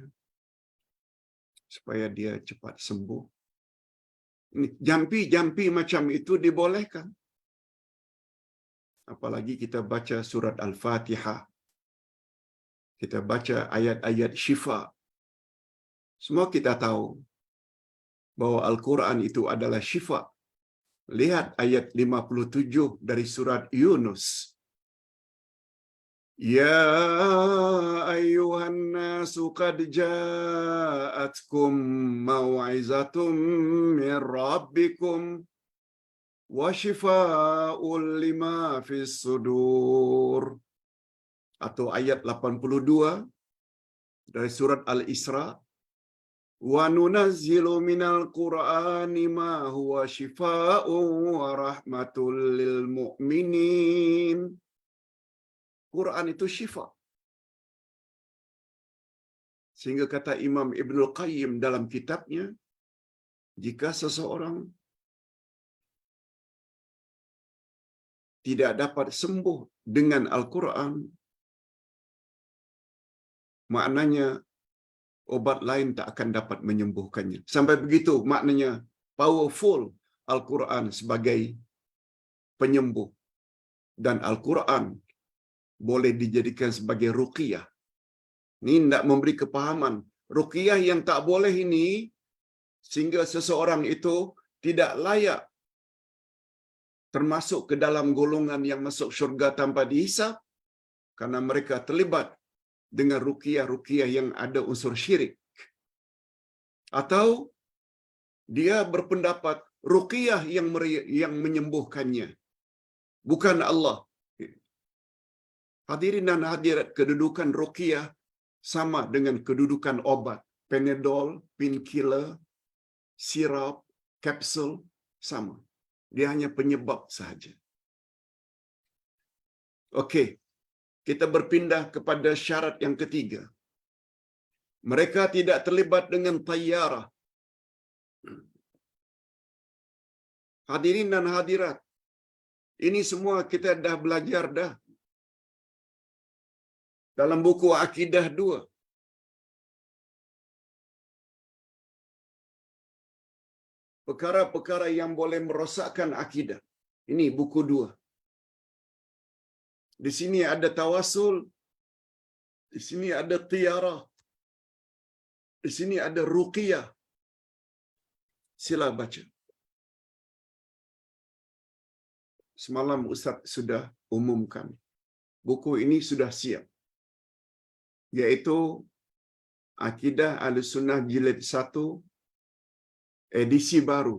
supaya dia cepat sembuh. Jampi macam itu dibolehkan. Apalagi kita baca surat Al-Fatihah, kita baca ayat-ayat syifa. Semua kita tahu bahwa Al-Quran itu adalah syifa. Lihat ayat 57 dari surat Yunus. Ya ayyuhan nasu qad ja'atkum mau'izatum min rabbikum wa shifaa'un lima fis sudur. Atau ayat 82 dari surat Al-Isra. Wa nunazzilu minal Qur'ani ma huwa shifaa'un wa rahmatul lil mu'minin. Quran itu syifa. Sehingga kata Imam Ibnul Qayyim dalam kitabnya, jika seseorang tidak dapat sembuh dengan Al-Quran, maknanya obat lain tak akan dapat menyembuhkannya. Sampai begitu maknanya powerful Al-Quran sebagai penyembuh. Dan Al-Quran boleh dijadikan sebagai ruqyah. Ini tidak memberi kepahaman. Ruqyah yang tak boleh ini, sehingga seseorang itu tidak layak termasuk ke dalam golongan yang masuk syurga tanpa dihisab, karena mereka terlibat dengan ruqyah-ruqyah yang ada unsur syirik. Atau dia berpendapat ruqyah yang menyembuhkannya, bukan Allah. Hadirin dan hadirat, kedudukan ruqyah sama dengan kedudukan obat. Panadol, painkiller, sirap, kapsul, sama. Dia hanya penyebab sahaja. Okey, kita berpindah kepada syarat yang ketiga. Mereka tidak terlibat dengan tayyarah. Hadirin dan hadirat, ini semua kita dah belajar dah dalam buku Akidah 2. Perkara-perkara yang boleh merosakkan akidah. Ini buku 2. Di sini ada tawasul, di sini ada tiarah, di sini ada ruqyah. Sila baca. Semalam Ustaz sudah umumkan. Buku ini sudah siap. Yaitu Akidah Ahlussunnah Jilid 1, edisi baru.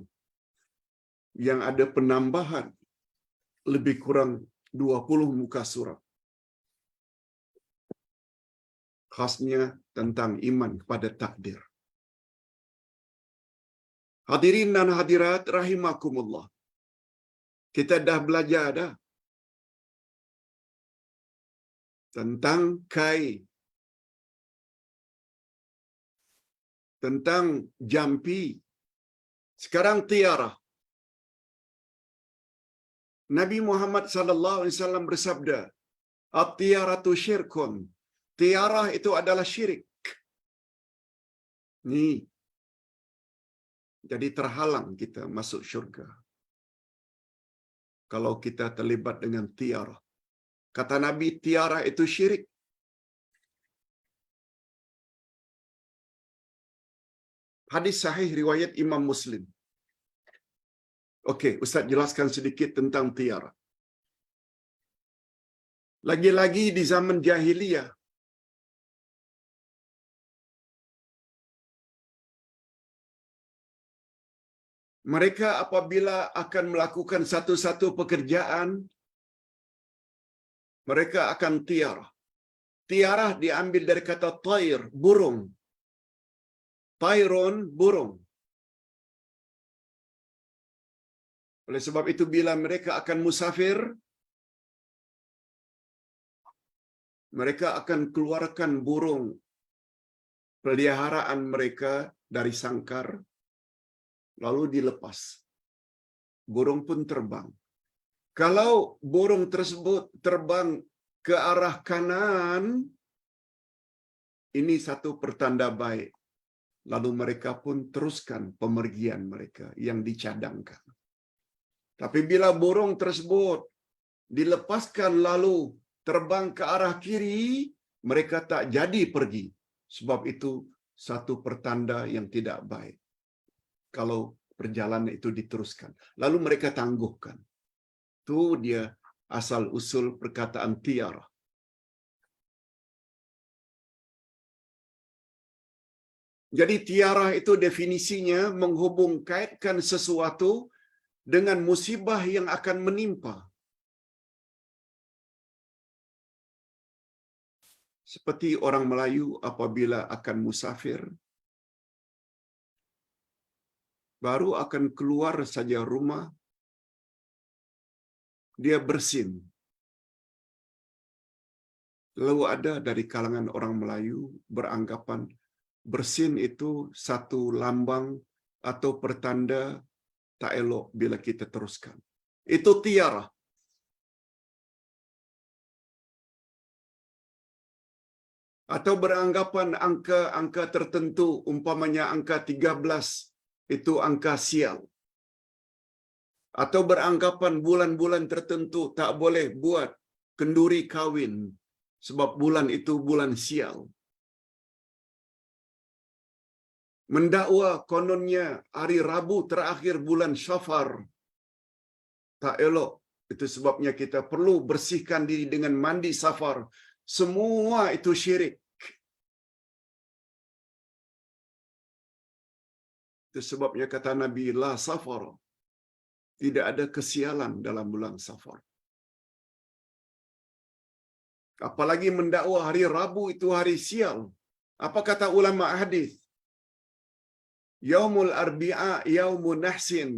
Yang ada penambahan lebih kurang 20 muka surat. Khasnya tentang iman kepada takdir. Hadirin dan hadirat rahimakumullah. Kita dah belajar dah tentang kai, tentang jampi. Sekarang tiarah. Nabi Muhammad sallallahu alaihi wasallam bersabda, "At-tiyaratu syirkun." Tiarah itu adalah syirik. Ni. Jadi terhalang kita masuk syurga kalau kita terlibat dengan tiarah. Kata Nabi, tiarah itu syirik. Hadis sahih riwayat Imam Muslim. Okey, Ustaz jelaskan sedikit tentang tiarah. Lagi-lagi di zaman jahiliyah, mereka apabila akan melakukan satu-satu pekerjaan, mereka akan tiarah. Tiarah diambil dari kata tair, burung. Tairon, burung. Oleh sebab itu bila mereka akan musafir, mereka akan keluarkan burung peliharaan mereka dari sangkar, lalu dilepas. Burung pun terbang. Kalau burung tersebut terbang ke arah kanan, ini satu pertanda baik. Lalu mereka pun teruskan pemergian mereka yang dicadangkan. Tapi bila burung tersebut dilepaskan lalu terbang ke arah kiri, mereka tak jadi pergi. Sebab itu satu pertanda yang tidak baik. Kalau perjalanan itu diteruskan. Lalu mereka tangguhkan. Itu dia asal usul perkataan tiarah. Jadi tiarah itu definisinya menghubung kaitkan sesuatu dengan musibah yang akan menimpa. Seperti orang Melayu apabila akan musafir, baru akan keluar saja rumah, dia bersin. Lalu ada dari kalangan orang Melayu beranggapan bersin itu satu lambang atau pertanda tak elok bila kita teruskan. Itu tiarah. Atau beranggapan angka tertentu, umpamanya angka 13, itu angka sial. Atau beranggapan bulan-bulan tertentu tak boleh buat kenduri kawin, sebab bulan itu bulan sial. Mendakwa kononnya hari Rabu terakhir bulan Syafar tak elok. Itu sebabnya kita perlu bersihkan diri dengan mandi safar. Semua itu syirik. Itu sebabnya kata Nabi, la safar. Tidak ada kesialan dalam bulan Safar. Apalagi mendakwa hari Rabu itu hari sial. Apa kata ulama hadis? Yaumul Arbi'a yaumun nahsin.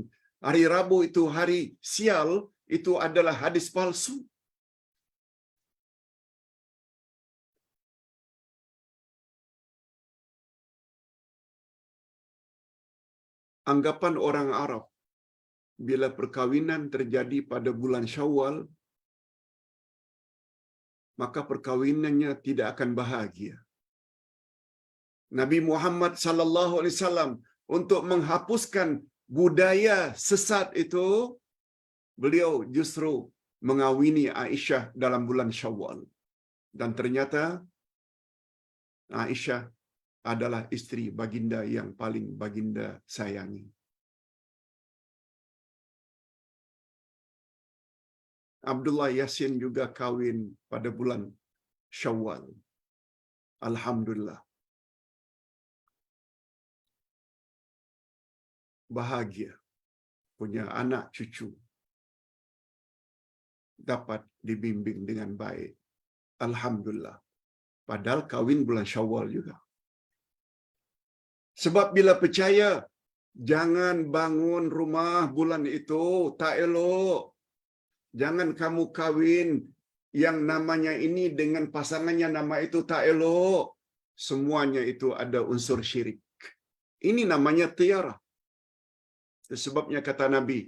Hari Rabu itu hari sial, itu adalah hadis palsu. anggapan orang Arab bila perkawinan terjadi pada bulan Syawal, maka perkawinannya tidak akan bahagia. Nabi Muhammad sallallahu alaihi wasallam untuk menghapuskan budaya sesat itu, beliau justru mengawini Aisyah dalam bulan Syawal. Dan ternyata Aisyah adalah istri baginda yang paling baginda sayangi. Abdullah Yasin juga kawin pada bulan Syawal. Alhamdulillah. Bahagia punya anak cucu dapat dibimbing dengan baik. Alhamdulillah. Padahal kawin bulan Syawal juga. Sebab bila percaya, jangan bangun rumah bulan itu, tak elok. Jangan kamu kawin yang namanya ini dengan pasangannya nama itu, tak elok. Semuanya itu ada unsur syirik. Ini namanya tiarah. Sebabnya kata Nabi,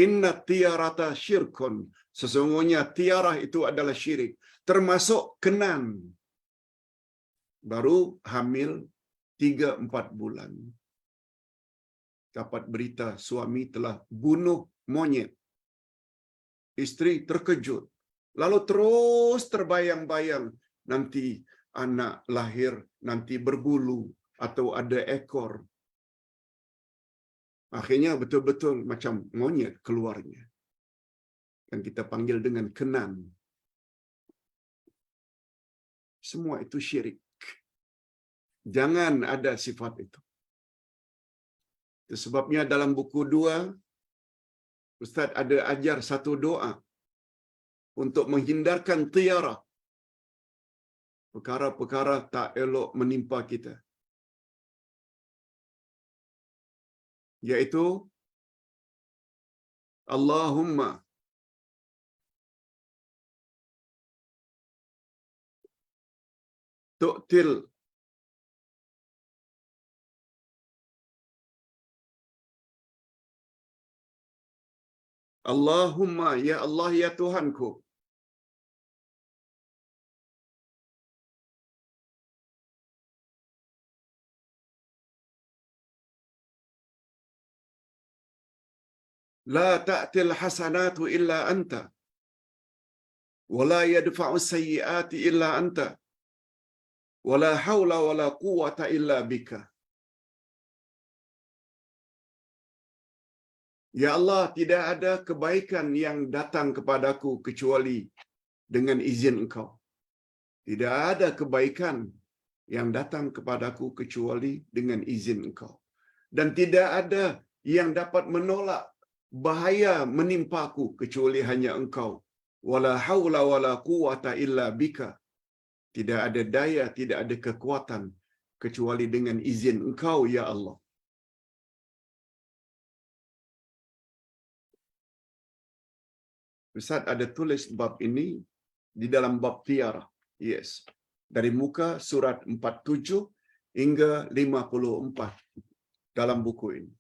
inna tiarata syirkun. Sesungguhnya tiarah itu adalah syirik. Termasuk kenan. Baru hamil 3-4 bulan. Dapat berita suami telah bunuh monyet. Isteri terkejut. Lalu terus terbayang-bayang nanti anak lahir, nanti berbulu atau ada ekor. Akhirnya betul-betul macam monyet keluarnya. Yang kita panggil dengan kenan. Semua itu syirik. Jangan ada sifat itu. Itu sebabnya dalam buku 2, Ustaz ada ajar satu doa untuk menghindarkan tiarah. Perkara-perkara tak elok menimpa kita. Yaitu, Allahumma tu'til Allahumma, ya Allah, ya Tuhanku. La ta'til hasanatu illa anta. Wa la yadfa'u sayyiati illa anta. Wa la hawla wa la quwwata illa bika. Ya Allah, tidak ada kebaikan yang datang kepadaku kecuali dengan izin Engkau. Tidak ada kebaikan yang datang kepadaku kecuali dengan izin Engkau. Dan tidak ada yang dapat menolak bahaya menimpaku kecuali hanya Engkau. Wala haula wala quwwata illa bika. Tidak ada daya, tidak ada kekuatan kecuali dengan izin Engkau, ya Allah. Ustaz ada tulis bab ini di dalam bab tiarah. Yes. Dari muka surat 47 hingga 54 dalam buku ini.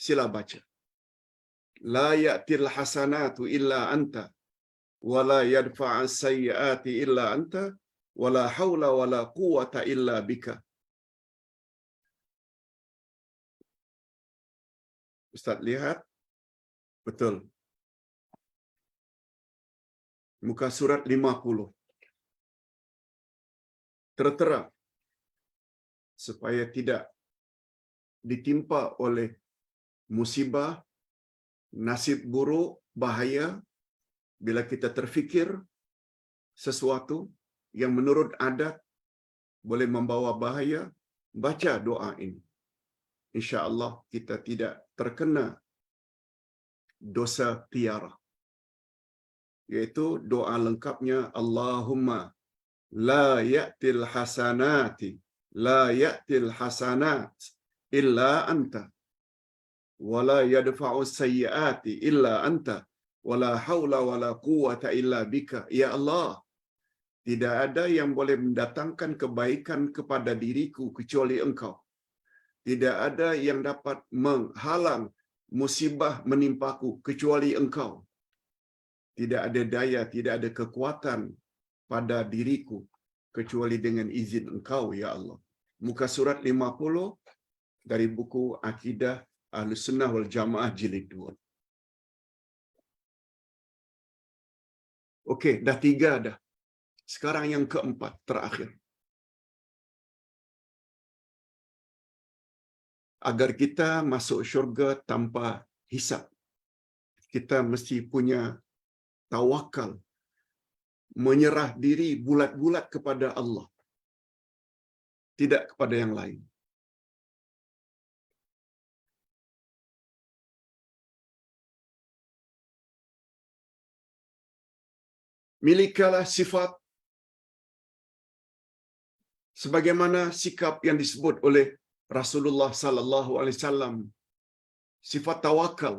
Sila baca. La ya'til hasanatu illa anta wa la yadfa'as sayyiati illa anta wa la haula wa la quwwata illa bika. Ustaz lihat. Betul. Muka surat 50. Tertera supaya tidak ditimpa oleh musibah, nasib buruk, bahaya bila kita terfikir sesuatu yang menurut adat boleh membawa bahaya, baca doa ini. Insya-Allah kita tidak terkena dosa tiarah. Yaitu doa lengkapnya Allahumma la ya'til hasanati la ya'til hasanat illa anta wa la yadfa'u sayyiati illa anta wa la haula wa la quwwata illa bika. Ya Allah, tidak ada yang boleh mendatangkan kebaikan kepada diriku kecuali Engkau. Tidak ada yang dapat menghalang musibah menimpaku kecuali Engkau. Tidak ada daya, tidak ada kekuatan pada diriku kecuali dengan izin Engkau, ya Allah. Muka surat 50 dari buku Akidah Ahlussunnah wal Jamaah jilid 2. Okey, dah 3 dah. Sekarang yang keempat, terakhir. Agar kita masuk syurga tanpa hisab, kita mesti punya tawakal, menyerah diri bulat-bulat kepada Allah, tidak kepada yang lain. Milikilah sifat sebagaimana sikap yang disebut oleh Rasulullah sallallahu alaihi wasallam, sifat tawakal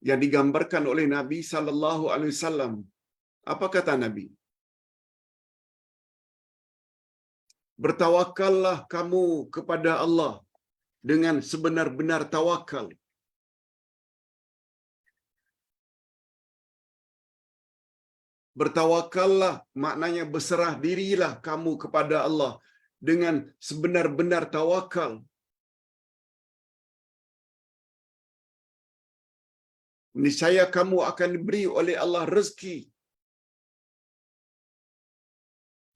yang digambarkan oleh Nabi sallallahu alaihi wasallam. Apa kata Nabi? Bertawakallah kamu kepada Allah dengan sebenar-benar tawakal. Bertawakallah maknanya berserah dirilah kamu kepada Allah dengan sebenar-benar tawakal. Niscaya kamu akan diberi oleh Allah rezeki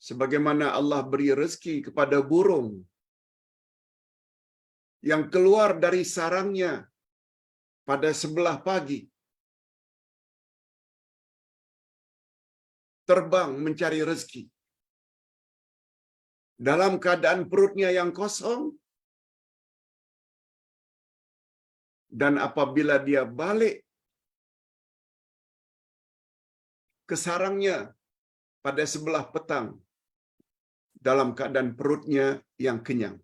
sebagaimana Allah beri rezeki kepada burung yang keluar dari sarangnya pada sebelah pagi, terbang mencari rezeki. Dalam keadaan perutnya yang kosong, dan apabila dia balik ke sarangnya pada sebelah petang, dalam keadaan perutnya yang kenyang.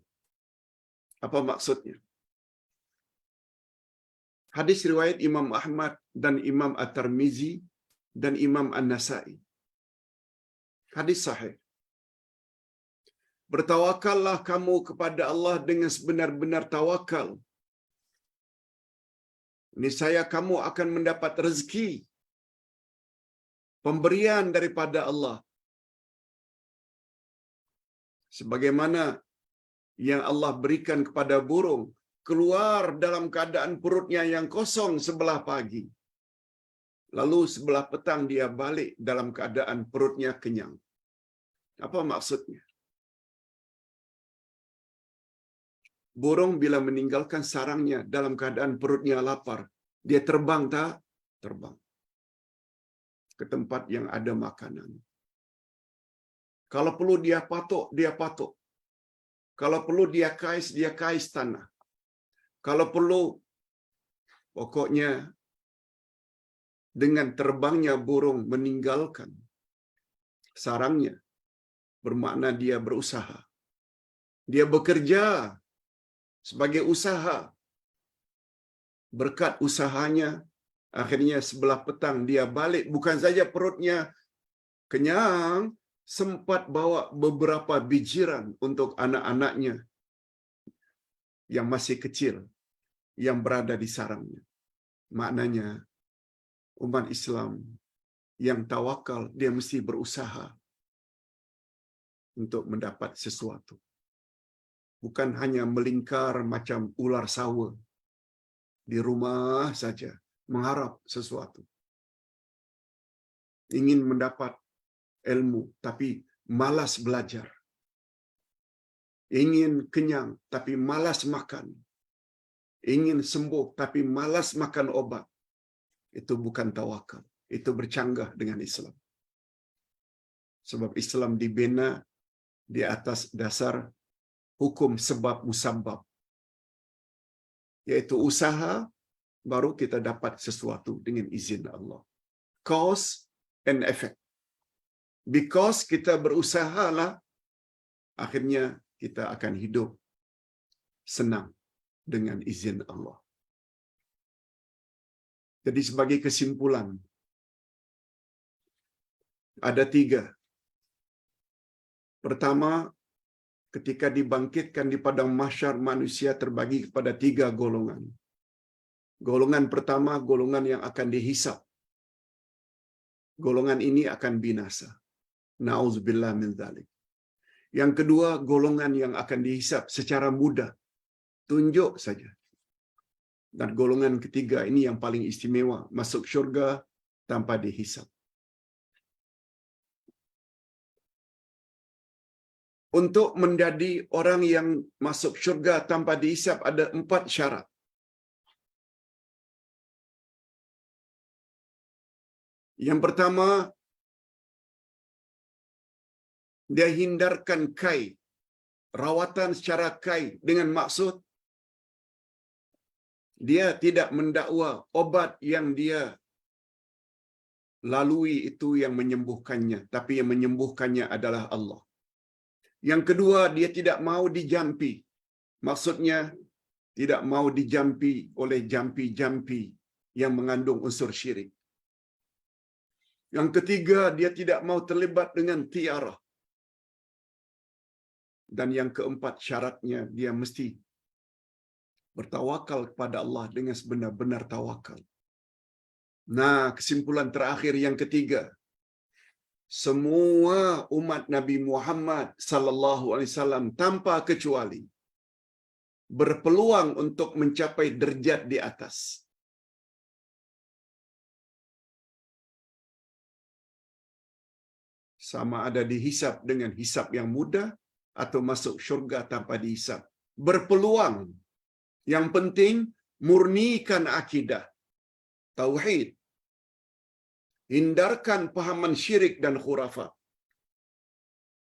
Apa maksudnya? Hadis riwayat Imam Ahmad dan Imam At-Tirmizi dan Imam An-Nasa'i. Hadis sahih. Bertawakallah kamu kepada Allah dengan sebenar-benar tawakal. Niscaya kamu akan mendapat rezeki, pemberian daripada Allah. Sebagaimana yang Allah berikan kepada burung, keluar dalam keadaan perutnya yang kosong sebelah pagi. Lalu sebelah petang dia balik dalam keadaan perutnya kenyang. Apa maksudnya? Burung bila meninggalkan sarangnya dalam keadaan perutnya lapar, dia terbang tak? Terbang ke tempat yang ada makanan. Kalau perlu dia patuk, dia patuk. Kalau perlu dia kais tanah. Kalau perlu, pokoknya dengan terbangnya burung meninggalkan sarangnya, bermakna dia berusaha. Dia bekerja sebagai usaha. Berkat usahanya, akhirnya sebelah petang dia balik. Bukan saja perutnya kenyang, sempat bawa beberapa bijiran untuk anak-anaknya yang masih kecil, yang berada di sarangnya. Maknanya, umat Islam yang tawakal, dia mesti berusaha untuk mendapat sesuatu. Bukan hanya melingkar macam ular sawa di rumah saja, mengharap sesuatu. Ingin mendapat ilmu, tapi malas belajar. Ingin kenyang, tapi malas makan. Ingin sembuh, tapi malas makan obat. Itu bukan tawakal. Itu bercanggah dengan Islam. Sebab Islam dibina di atas dasar hukum sebab musabab. Yaitu usaha, baru kita dapat sesuatu dengan izin Allah. Cause and effect. Because kita berusahalah, akhirnya kita akan hidup senang dengan izin Allah. Jadi sebagai kesimpulan, ada 3. Pertama, ketika dibangkitkan di padang mahsyar, manusia terbagi kepada 3 golongan. Golongan pertama, golongan yang akan dihisap. Golongan ini akan binasa. Na'udzubillah min dzalik. Yang kedua, golongan yang akan dihisap secara mudah. Tunjuk saja. Dan golongan ketiga ini yang paling istimewa, masuk syurga tanpa dihisap. Untuk menjadi orang yang masuk syurga tanpa dihisap ada 4 syarat. Yang pertama, dia hindarkan kai, rawatan secara kai, dengan maksud dia tidak mendakwa obat yang dia lalui itu yang menyembuhkannya, tapi yang menyembuhkannya adalah Allah. Yang kedua, dia tidak mau dijampi. Maksudnya, tidak mau dijampi oleh jampi-jampi yang mengandung unsur syirik. Yang ketiga, dia tidak mau terlibat dengan tiarah. Dan yang keempat, syaratnya dia mesti bertawakal kepada Allah dengan sebenar-benar tawakal. Nah, kesimpulan terakhir yang ketiga, semua umat Nabi Muhammad sallallahu alaihi wasallam tanpa kecuali berpeluang untuk mencapai derajat di atas. Sama ada dihisap dengan hisap yang mudah atau masuk syurga tanpa dihisap. Berpeluang. Yang penting, murnikan akidah, tauhid. Hindarkan pahaman syirik dan khurafat.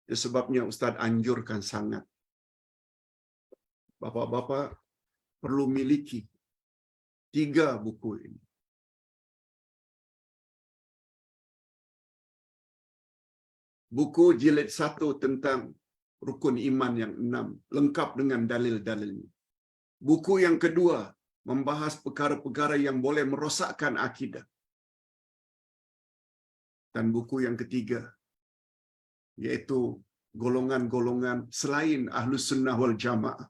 Itu sebabnya Ustaz anjurkan sangat. Bapak-bapak perlu miliki 3 buku ini. Buku jilid 1 tentang rukun iman yang 6, lengkap dengan dalil-dalilnya. Buku yang kedua membahas perkara-perkara yang boleh merosakkan akidah. Dan buku yang ketiga, yaitu golongan-golongan selain Ahlus Sunnah wal Jamaah,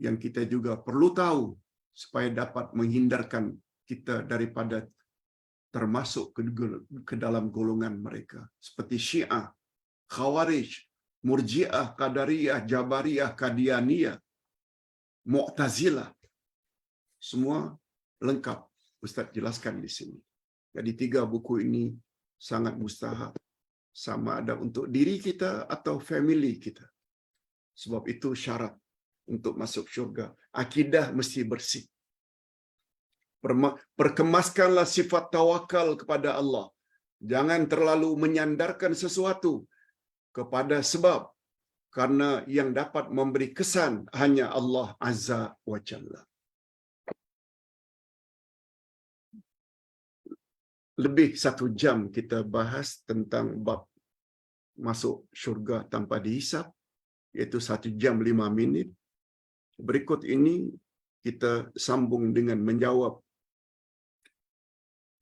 yang kita juga perlu tahu supaya dapat menghindarkan kita daripada termasuk ke dalam golongan mereka. Seperti Syiah, Khawarij, Murji'ah, Qadariyah, Jabariyah, Qadianiyah, Mu'tazilah. Semua lengkap Ustaz jelaskan di sini. Jadi 3 buku ini sangat mustahab, sama ada untuk diri kita atau family kita. Sebab itu syarat untuk masuk syurga. Akidah mesti bersih. Perkemaskanlah sifat tawakal kepada Allah. Jangan terlalu menyandarkan sesuatu kepada sebab, karena yang dapat memberi kesan hanya Allah Azza wa Jalla. Lebih 1 jam kita bahas tentang bab masuk syurga tanpa dihisap, iaitu 1 jam 5 minit. Berikut ini kita sambung dengan menjawab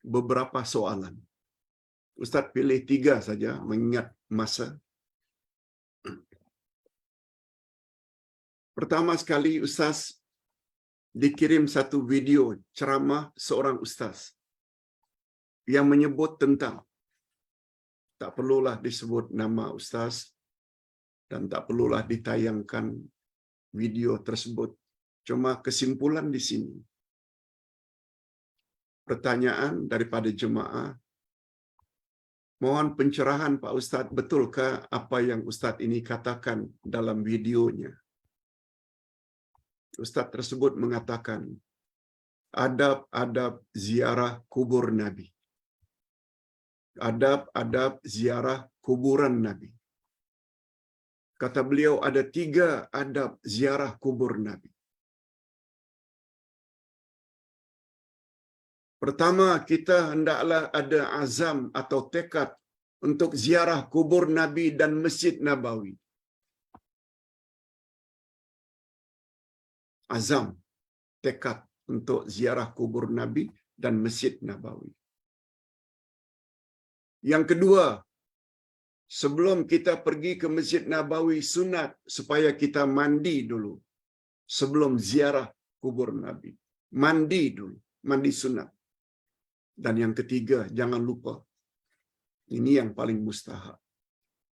beberapa soalan. Ustaz pilih 3 saja mengingat masa. Pertama sekali, Ustaz dikirim satu video ceramah seorang ustaz yang menyebut tentang, tak perlulah disebut nama ustaz dan tak perlulah ditayangkan video tersebut. Cuma kesimpulan di sini. Pertanyaan daripada jemaah, mohon pencerahan Pak Ustaz, betulkah apa yang Ustaz ini katakan dalam videonya? Ustaz tersebut mengatakan, adab-adab ziarah kubur Nabi. Adab-adab ziarah kuburan Nabi. Kata beliau ada 3 adab ziarah kubur Nabi. Pertama, kita hendaklah ada azam atau tekad untuk ziarah kubur Nabi dan Masjid Nabawi. Azam, tekad untuk ziarah kubur Nabi dan Masjid Nabawi. Yang kedua, Sebelum kita pergi ke Masjid Nabawi, sunat supaya kita mandi dulu sebelum ziarah kubur Nabi. Mandi dulu, mandi sunat. Dan yang ketiga, jangan lupa, ini yang paling mustahab.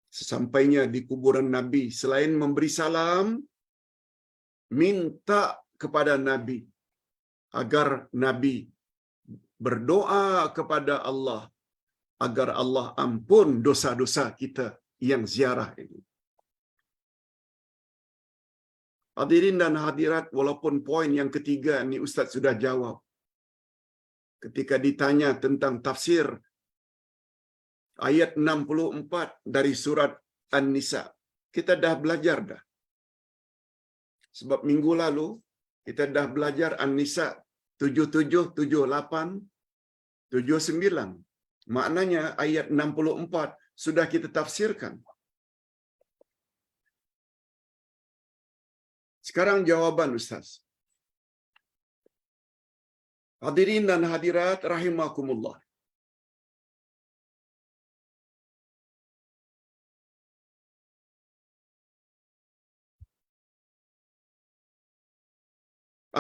Sesampainya di kuburan Nabi, selain memberi salam, minta kepada Nabi agar Nabi berdoa kepada Allah agar Allah ampun dosa-dosa kita yang ziarah ini. Hadirin dan hadirat, walaupun poin yang ketiga ini Ustaz sudah jawab. Ketika ditanya tentang tafsir ayat 64 dari surat An-Nisa, kita dah belajar dah. Sebab minggu lalu kita dah belajar An-Nisa 77, 78, 79. Maknanya ayat 64 sudah kita tafsirkan. Sekarang jawaban Ustaz. Hadirin dan hadirat rahimakumullah.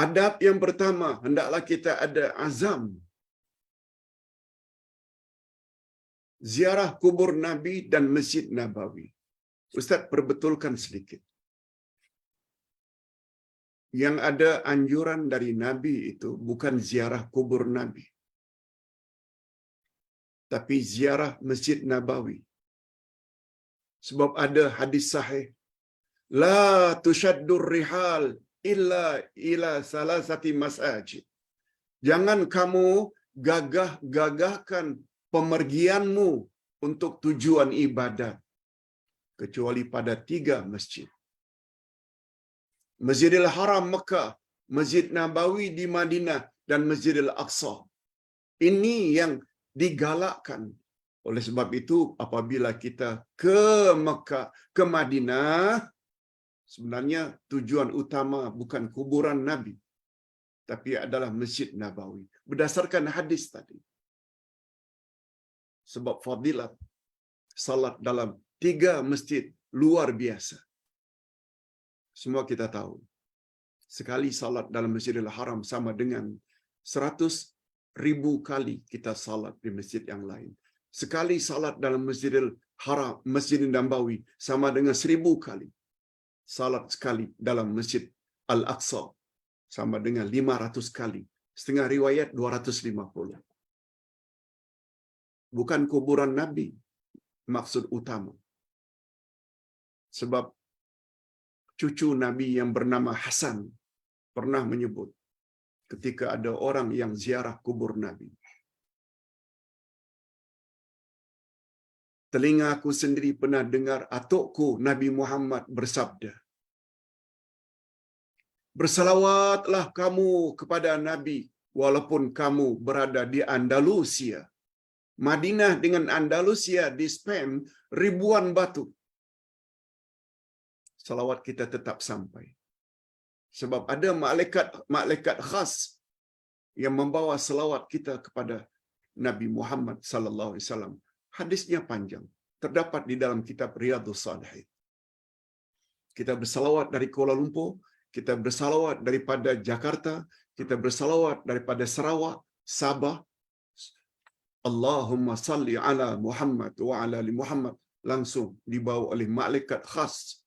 Adab yang pertama, hendaklah kita ada azam. Ziarah kubur Nabi dan Masjid Nabawi. Ustaz perbetulkan sedikit. Yang ada anjuran dari Nabi itu bukan ziarah kubur Nabi, tapi ziarah Masjid Nabawi. Sebab ada hadis sahih, la tushaddur rihal illa ila salasati masajid. Jangan kamu gagahkan pemergianmu untuk tujuan ibadat kecuali pada 3 masjid. Masjidil Haram Mekah, Masjid Nabawi di Madinah, dan Masjidil Aqsa. Ini yang digalakkan. Oleh sebab itu, apabila kita ke Mekah, ke Madinah, sebenarnya tujuan utama bukan kuburan Nabi, tapi adalah Masjid Nabawi. Berdasarkan hadis tadi. Sebab fadilat salat dalam 3 masjid luar biasa. Semua kita tahu. Sekali salat dalam Masjidil Haram sama dengan 100,000 kali kita salat di masjid yang lain. Sekali salat dalam Masjidil Haram, Masjidil Nabawi sama dengan 1000 kali. Salat sekali dalam Masjid Al-Aqsa sama dengan 500 kali. Setengah riwayat 250. Bukan kuburan Nabi maksud utama. Sebab cucu Nabi yang bernama Hasan pernah menyebut ketika ada orang yang ziarah kubur Nabi. Telingaku sendiri pernah dengar atukku Nabi Muhammad bersabda, bersalawatlah kamu kepada Nabi walaupun kamu berada di Andalusia. Madinah dengan Andalusia di Spain ribuan batu. Salawat kita tetap sampai. Sebab ada malaikat khas yang membawa salawat kita kepada Nabi Muhammad sallallahu alaihi wasallam. Hadisnya panjang, terdapat di dalam kitab Riyadhus Shalihin. Kita bersalawat dari Kuala Lumpur, kita bersalawat daripada Jakarta, kita bersalawat daripada Sarawak, Sabah. Allahumma salli ala Muhammad wa ala ali Muhammad, langsung dibawa oleh malaikat khas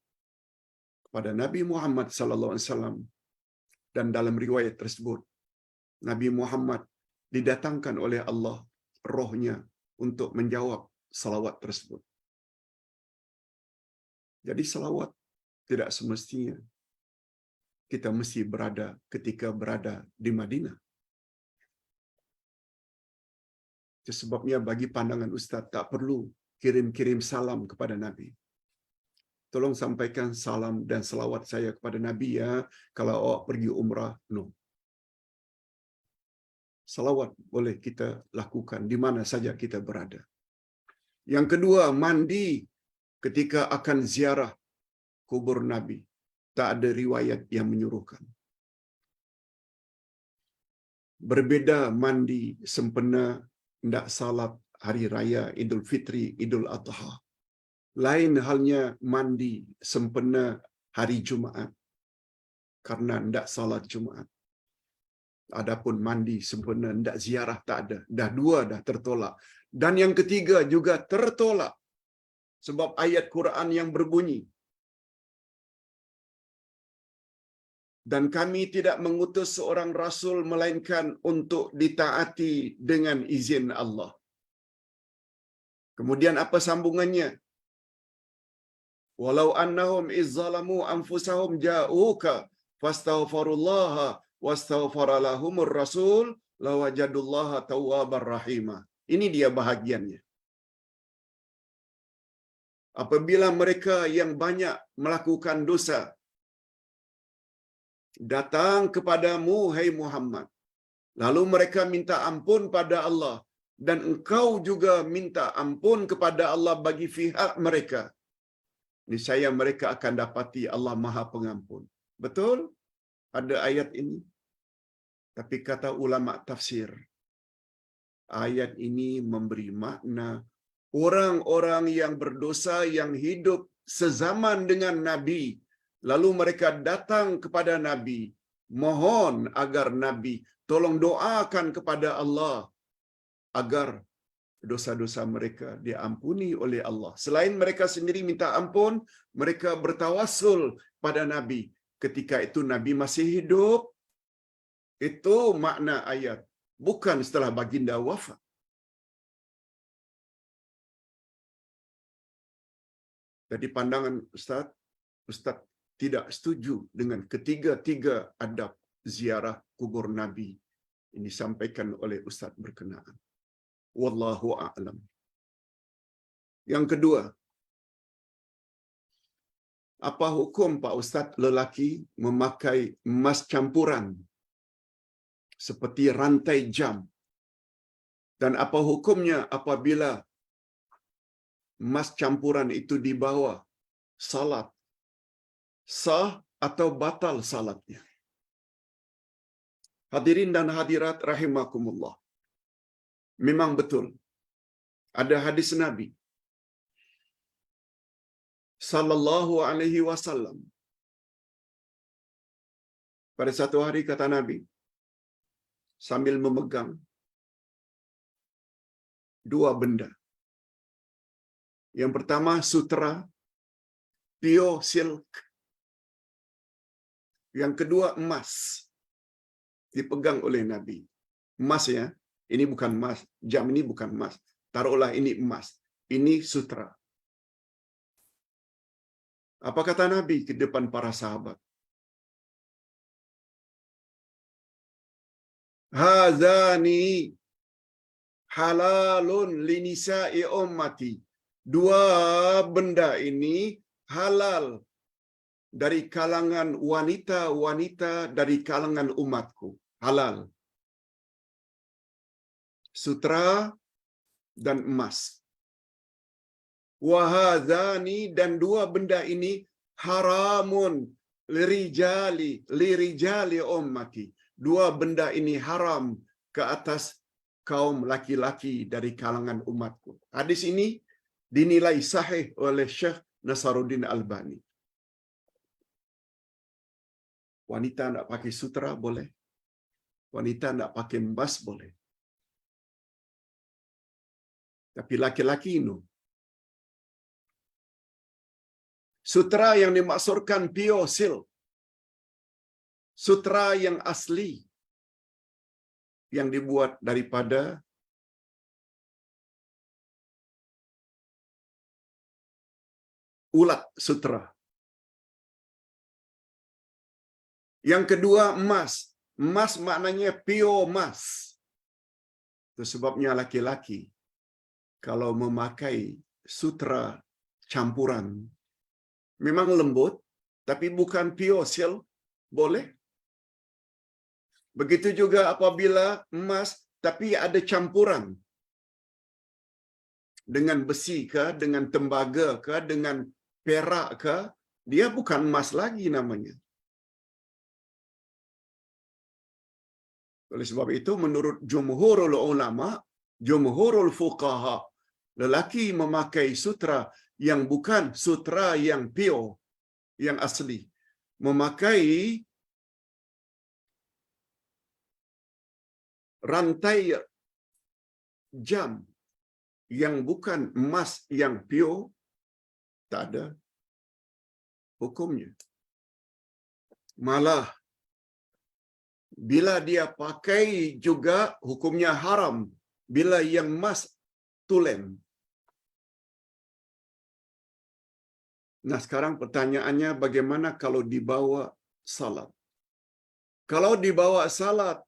kepada Nabi Muhammad sallallahu alaihi wasallam. Dan dalam riwayat tersebut Nabi Muhammad didatangkan oleh Allah rohnya untuk menjawab salawat tersebut. Jadi salawat tidak semestinya kita mesti berada ketika berada di Madinah. Itu sebabnya bagi pandangan Ustaz tak perlu kirim-kirim salam kepada Nabi. Tolong sampaikan salam dan selawat saya kepada Nabi ya kalau awak pergi umrah. No. Salawat boleh kita lakukan di mana saja kita berada. Yang kedua, mandi ketika akan ziarah kubur Nabi. Tak ada riwayat yang menyuruhkan. Berbeda mandi sempena hendak salat hari raya Idul Fitri, Idul Adha. Lain halnya mandi sempena hari Jumaat karena hendak salat Jumaat. Adapun mandi sempena hendak ziarah tak ada. Dah dua dah tertolak. Dan yang ketiga juga tertolak. Sebab ayat Quran yang berbunyi, dan kami tidak mengutus seorang rasul melainkan untuk ditaati dengan izin Allah. Kemudian apa sambungannya? Walau annahum izzalamu anfusahum ja'uka fastaghfirullaha wastaghfara lahumur rasul lawajadullaha tawwabar rahima. Ini dia bahagiannya. Apabila mereka yang banyak melakukan dosa datang kepadamu, hai Muhammad, lalu mereka minta ampun pada Allah, dan engkau juga minta ampun kepada Allah bagi pihak mereka, niscaya mereka akan dapati Allah Maha Pengampun. Betul? Ada ayat ini. Tapi kata ulama tafsir, ayat ini memberi makna orang-orang yang berdosa yang hidup sezaman dengan Nabi, lalu mereka datang kepada Nabi, mohon agar Nabi tolong doakan kepada Allah agar dosa-dosa mereka diampuni oleh Allah. Selain mereka sendiri minta ampun, mereka bertawassul pada Nabi. Ketika itu Nabi masih hidup. Itu makna ayat. Bukan setelah baginda wafat. Jadi pandangan Ustaz tidak setuju dengan ketiga-tiga adab ziarah kubur Nabi. Ini disampaikan oleh Ustaz berkenaan. Wallahu a'lam. Yang kedua, apa hukum Pak Ustaz lelaki memakai emas campuran seperti rantai jam? Dan apa hukumnya apabila emas campuran itu dibawa salat? Sah atau batal salatnya? Hadirin dan hadirat rahimakumullah. Memang betul. Ada hadis Nabi sallallahu alaihi wasallam. Pada satu hari kata Nabi, sambil memegang dua benda. Yang pertama sutra, pure silk. Yang kedua emas. Dipegang oleh Nabi. Emas ya, ini bukan emas. Jam ini bukan emas. Taruhlah ini emas. Ini sutra. Apa kata Nabi ke depan para sahabat? Hazani halalun linisa'i ummati. Dua benda ini halal dari kalangan wanita-wanita dari kalangan umatku. Halal. Sutra dan emas. Wahazani, dan dua benda ini haramun lirijali ummati. Dua benda ini haram ke atas kaum laki-laki dari kalangan umatku. Hadis ini dinilai sahih oleh Syekh Nasaruddin Albani. Wanita nak pakai sutra boleh. Wanita nak pakai emas boleh. Tapi laki-laki no. Sutra yang dimaksudkan pure silk. Sutra yang asli. Yang dibuat daripada ulat sutra. Yang kedua emas. Emas maknanya pure emas. Itu sebabnya laki-laki kalau memakai sutra campuran memang lembut, tapi bukan pure silk, boleh. Begitu juga apabila emas, tapi ada campuran dengan besi ke, dengan tembaga ke, dengan perak ke, dia bukan emas lagi namanya. Oleh sebab itu, menurut jumhurul ulama, jumhurul fuqaha, lelaki memakai sutra yang bukan sutra yang pure, yang asli. Memakai rantai jam yang bukan emas yang pure, tak ada hukumnya. Malah bila dia pakai juga hukumnya haram bila yang emas tulen. Nah, sekarang pertanyaannya bagaimana kalau dibawa salat? Kalau dibawa salat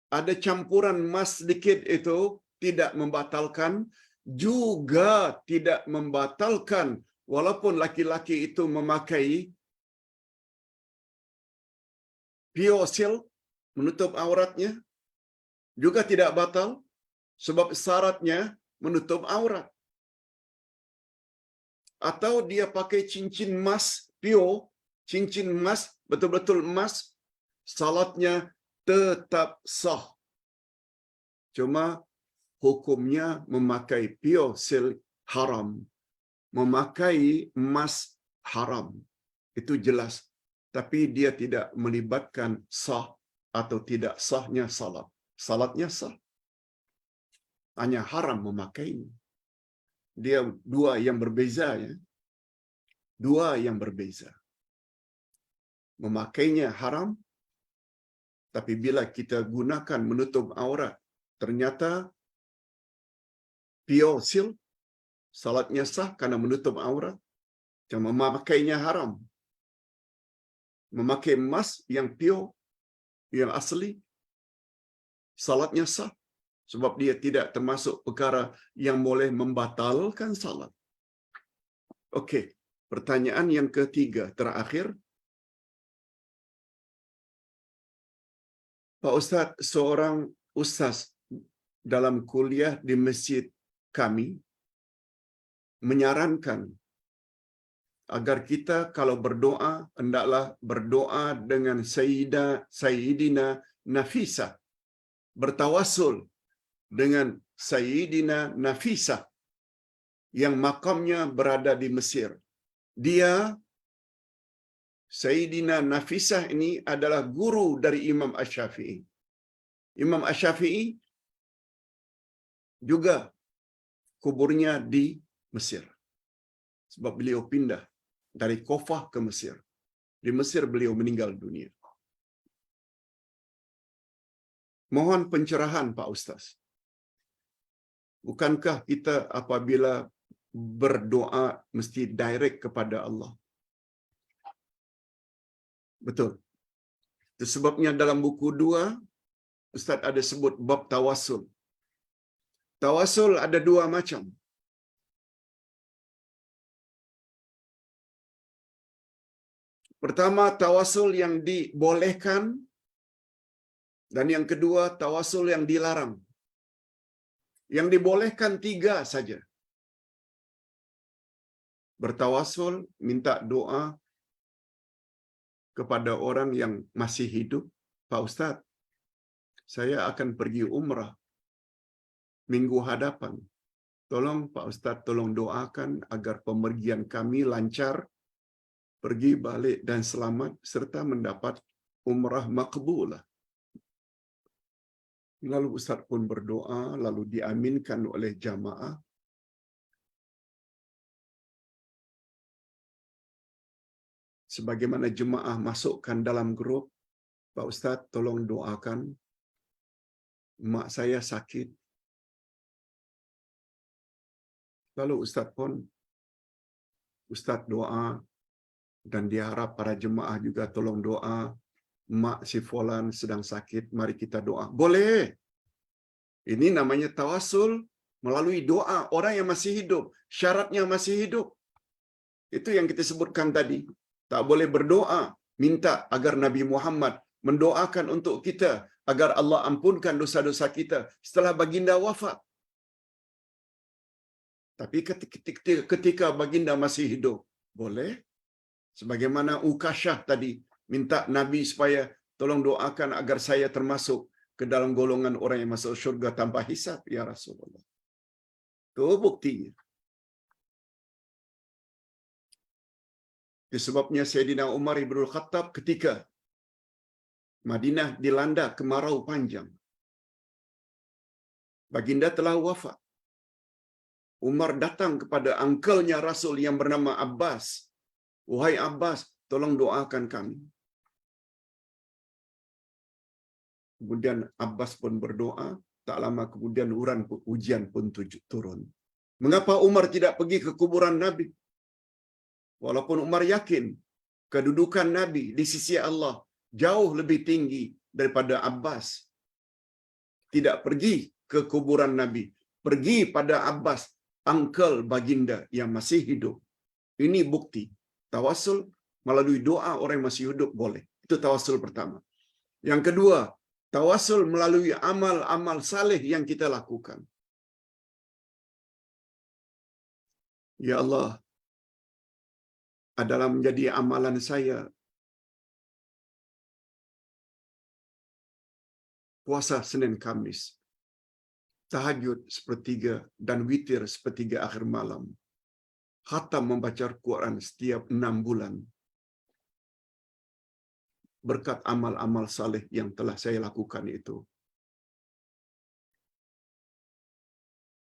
ada campuran emas sedikit, itu tidak membatalkan, juga tidak membatalkan walaupun laki-laki itu memakai pure silk menutup auratnya, juga tidak batal sebab syaratnya menutup aurat. Atau dia pakai cincin emas pure, cincin emas betul-betul emas, salatnya tetap sah. Cuma hukumnya memakai pure silk haram, memakai emas haram. Itu jelas. Tapi dia tidak melibatkan sah atau tidak sahnya salat. Salatnya sah. Hanya haram memakainya. Dia dua yang berbeza, ya. Dua yang berbeza. Memakainya haram, tapi bila kita gunakan menutup aurat, ternyata pure silk, salatnya sah karena menutup aurat. Cuma memakainya haram. Memakai emas yang pure, yang asli, salatnya sah. Sebab dia tidak termasuk perkara yang boleh membatalkan salat. Okey, pertanyaan yang ketiga, terakhir. Pak Ustaz, seorang ustaz dalam kuliah di masjid kami menyarankan agar kita kalau berdoa, hendaklah berdoa dengan Sayyidina Nafisah. Bertawasul dengan Sayyidina Nafisah yang makamnya berada di Mesir. Dia, Sayyidina Nafisah ini adalah guru dari Imam Asy-Syafi'i. Imam Asy-Syafi'i juga kuburnya di Mesir. Sebab beliau pindah dari Kufah ke Mesir. Di Mesir beliau meninggal dunia. Mohon pencerahan Pak Ustaz. Bukankah kita apabila berdoa mesti direct kepada Allah? Betul. Itu sebabnya dalam buku 2, Ustaz ada sebut bab tawasul. Tawasul ada dua macam. Pertama, tawasul yang dibolehkan, dan yang kedua, tawasul yang dilarang. Yang dibolehkan 3 saja. Bertawasul, minta doa kepada orang yang masih hidup. Pak Ustaz, saya akan pergi umrah minggu hadapan. Tolong Pak Ustaz, tolong doakan agar pemergian kami lancar, pergi balik dan selamat, serta mendapat umrah makbulah. Lalu Ustaz pun berdoa, lalu diaminkan oleh jamaah. Sebagaimana jemaah masukkan dalam grup, Pak Ustaz tolong doakan, mak saya sakit. Lalu Ustaz doa, dan diharap para jemaah juga tolong doa, mak si Fulan sedang sakit, mari kita doa. Boleh. Ini namanya tawasul melalui doa orang yang masih hidup. Syaratnya masih hidup. Itu yang kita sebutkan tadi. Tak boleh berdoa, minta agar Nabi Muhammad mendoakan untuk kita, agar Allah ampunkan dosa-dosa kita setelah baginda wafat. Tapi ketika baginda masih hidup, boleh. Sebagaimana Ukasyah tadi, minta Nabi supaya tolong doakan agar saya termasuk ke dalam golongan orang yang masuk syurga tanpa hisab, ya Rasulullah. Itu buktinya. Disebabnya Sayyidina Umar ibn Khattab ketika Madinah dilanda kemarau panjang, baginda telah wafat. Umar datang kepada angkelnya Rasul yang bernama Abbas. Wahai Abbas, tolong doakan kami. Kemudian Abbas pun berdoa, tak lama kemudian ujian pun turun. Mengapa Umar tidak pergi ke kuburan Nabi? Walaupun Umar yakin kedudukan Nabi di sisi Allah jauh lebih tinggi daripada Abbas. Tidak pergi ke kuburan Nabi, pergi pada Abbas, angkel baginda yang masih hidup. Ini bukti tawasul melalui doa orang yang masih hidup boleh. Itu tawasul pertama. Yang kedua, tawasul melalui amal-amal saleh yang kita lakukan. Ya Allah, adalah menjadi amalan saya puasa Senin Kamis, tahajud sepertiga dan witir sepertiga akhir malam, khatam membaca Al-Quran setiap 6 bulan, berkat amal-amal saleh yang telah saya lakukan itu.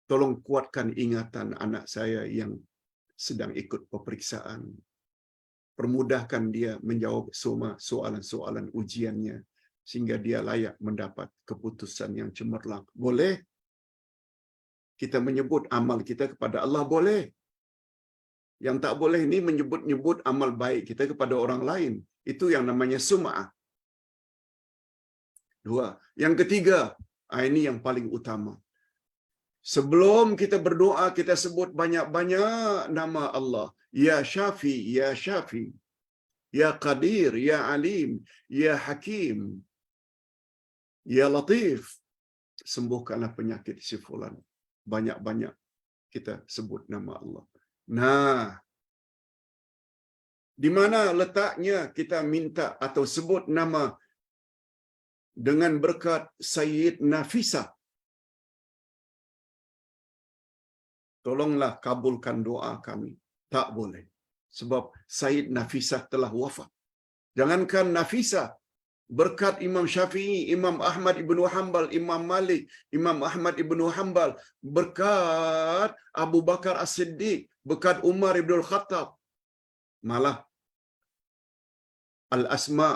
Tolong kuatkan ingatan anak saya yang sedang ikut peperiksaan. Permudahkan dia menjawab semua soalan-soalan ujiannya, sehingga dia layak mendapat keputusan yang cemerlang. Boleh kita menyebut amal kita kepada Allah, boleh. Yang tak boleh ni menyebut-nyebut amal baik kita kepada orang lain. Itu yang namanya sum'ah. Dua. Yang ketiga, ini yang paling utama. Sebelum kita berdoa, kita sebut banyak-banyak nama Allah. Ya Syafi, Ya Syafi, Ya Qadir, Ya Alim, Ya Hakim, Ya Latif. Sembuhkanlah penyakit si fulan. Banyak-banyak kita sebut nama Allah. Nah, di mana letaknya kita minta atau sebut nama dengan berkat Sayyid Nafisah? Tolonglah kabulkan doa kami. Tak boleh. Sebab Sayyid Nafisah telah wafat. Jangankan Nafisah, berkat Imam Syafi'i, Imam Ahmad ibn Hanbal, Imam Malik, Imam Ahmad ibn Hanbal, berkat Abu Bakar As-Siddiq, berkat Umar ibn Khattab. Malah Al-Asma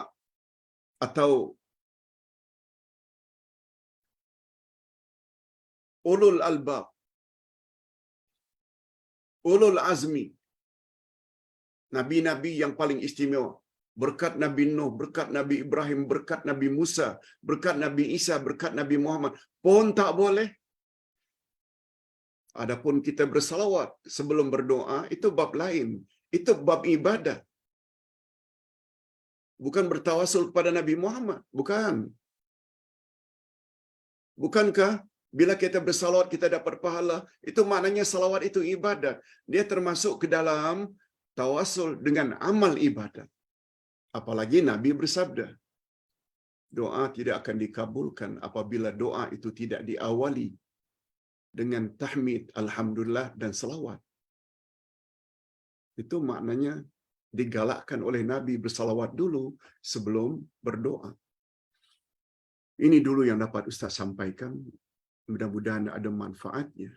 atau Ulul Albab, Ulul Azmi, Nabi-Nabi yang paling istimewa, berkat Nabi Nuh, berkat Nabi Ibrahim, berkat Nabi Musa, berkat Nabi Isa, berkat Nabi Muhammad pun tak boleh. Adapun kita bersalawat sebelum berdoa, itu bab lain. Itu bab ibadat. Bukan bertawasul kepada Nabi Muhammad. Bukan. Bukankah bila kita bersalawat kita dapat pahala? Itu maknanya salawat itu ibadat. Dia termasuk ke dalam tawasul dengan amal ibadat. Apalagi Nabi bersabda, doa tidak akan dikabulkan apabila doa itu tidak diawali dengan tahmid, alhamdulillah dan salawat. Itu maknanya digalakkan oleh Nabi bersalawat dulu sebelum berdoa. Ini dulu yang dapat Ustaz sampaikan. Mudah-mudahan ada manfaatnya.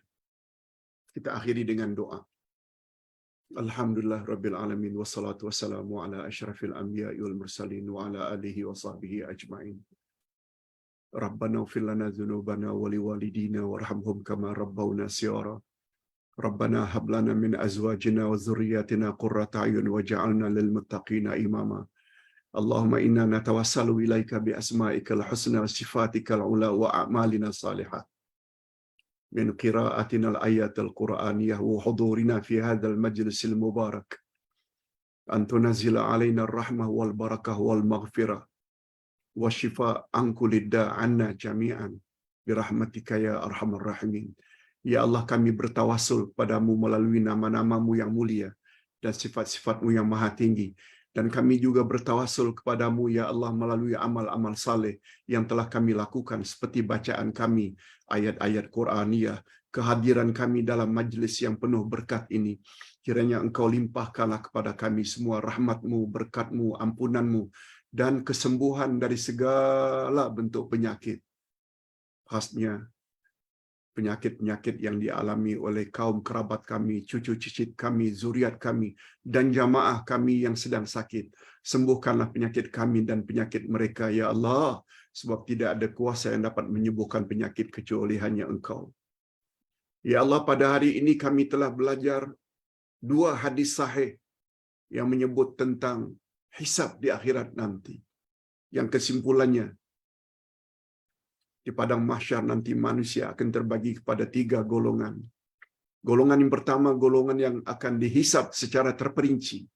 Kita akhiri dengan doa. Alhamdulillah Rabbil Alamin, wassalatu wassalamu ala asyrafil anbiya'i wal mursalin wa ala alihi wa sahbihi ajma'in. Rabbana ighfir lana dhunubana wa liwalidina warhamhum kama rabbawna shighara. Rabbana hab lana min azwajina wa dhurriyyatina qurrata a'yun waj'alna lil muttaqina imama. Allahumma inna natawassalu ilaika bi asma'ikal husna wa sifatikal ula wa a'malina salihah. من قراءتنا الآيات القرآنية وحضورنا في هذا المجلس المبارك أن تنزل علينا الرحمة والبركة والمغفرة والشفاء عن كل الداء عنا جميعا برحمتك يا أرحم الراحمين. Ya Allah, kami bertawasul padamu melalui nama-namamu yang mulia dan sifat-sifatmu yang maha tinggi. Dan kami juga bertawasul kepadamu, ya Allah, melalui amal-amal saleh yang telah kami lakukan, seperti bacaan kami ayat-ayat Qur'aniyah, kehadiran kami dalam majlis yang penuh berkat ini, Kiranya Engkau limpahkanlah kepada kami semua rahmat-Mu, berkat-Mu, ampunan-Mu, dan kesembuhan dari segala bentuk penyakit. Khasnya penyakit-penyakit yang dialami oleh kaum kerabat kami, cucu cicit kami, zuriat kami, dan jamaah kami yang sedang sakit. Sembuhkanlah penyakit kami dan penyakit mereka, ya Allah, sebab tidak ada kuasa yang dapat menyembuhkan penyakit kecuali hanya Engkau. Ya Allah, pada hari ini kami telah belajar 2 hadis sahih yang menyebut tentang hisab di akhirat nanti. Yang kesimpulannya, di padang mahsyar nanti manusia akan terbagi kepada 3 golongan. Golongan yang pertama, golongan yang akan dihisab secara terperinci.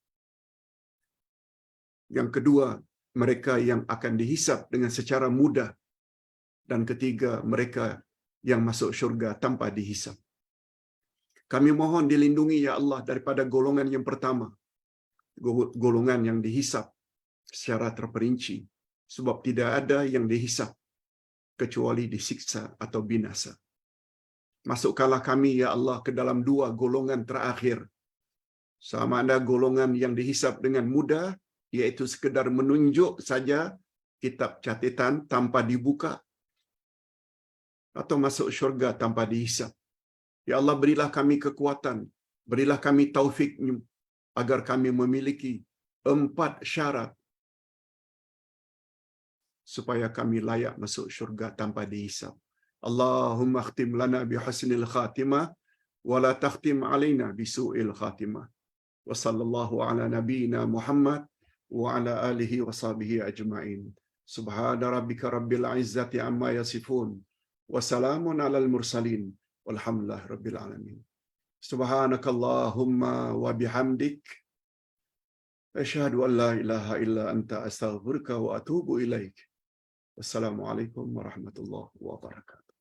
Yang kedua, mereka yang akan dihisab dengan secara mudah. Dan ketiga, mereka yang masuk syurga tanpa dihisab. Kami mohon dilindungi ya Allah daripada golongan yang pertama, golongan yang dihisab secara terperinci, sebab tidak ada yang dihisab kecuali disiksa atau binasa. Masukkanlah kami ya Allah ke dalam 2 golongan terakhir. Sama ada golongan yang dihisab dengan mudah, yaitu sekedar menunjuk saja kitab catatan tanpa dibuka, atau masuk syurga tanpa dihisab. Ya Allah, berilah kami kekuatan, berilah kami taufik-Mu agar kami memiliki 4 syarat supaya kami layak masuk syurga tanpa dihisab. Allahumma khtim lana bihusnil khatimah wa la takhtim alaina bisu'il khatimah. Wa sallallahu ala nabiyyina Muhammad wa ala alihi wa sahbihi ajma'in. Subhana rabbika rabbil izzati amma yasifun wa salamun alal mursalin walhamdulillahi rabbil alamin. Subhanakallahumma wa bihamdik asyhadu an la ilaha illa anta astaghfiruka wa atubu ilaik. Wassalamualaikum warahmatullahi wabarakatuh.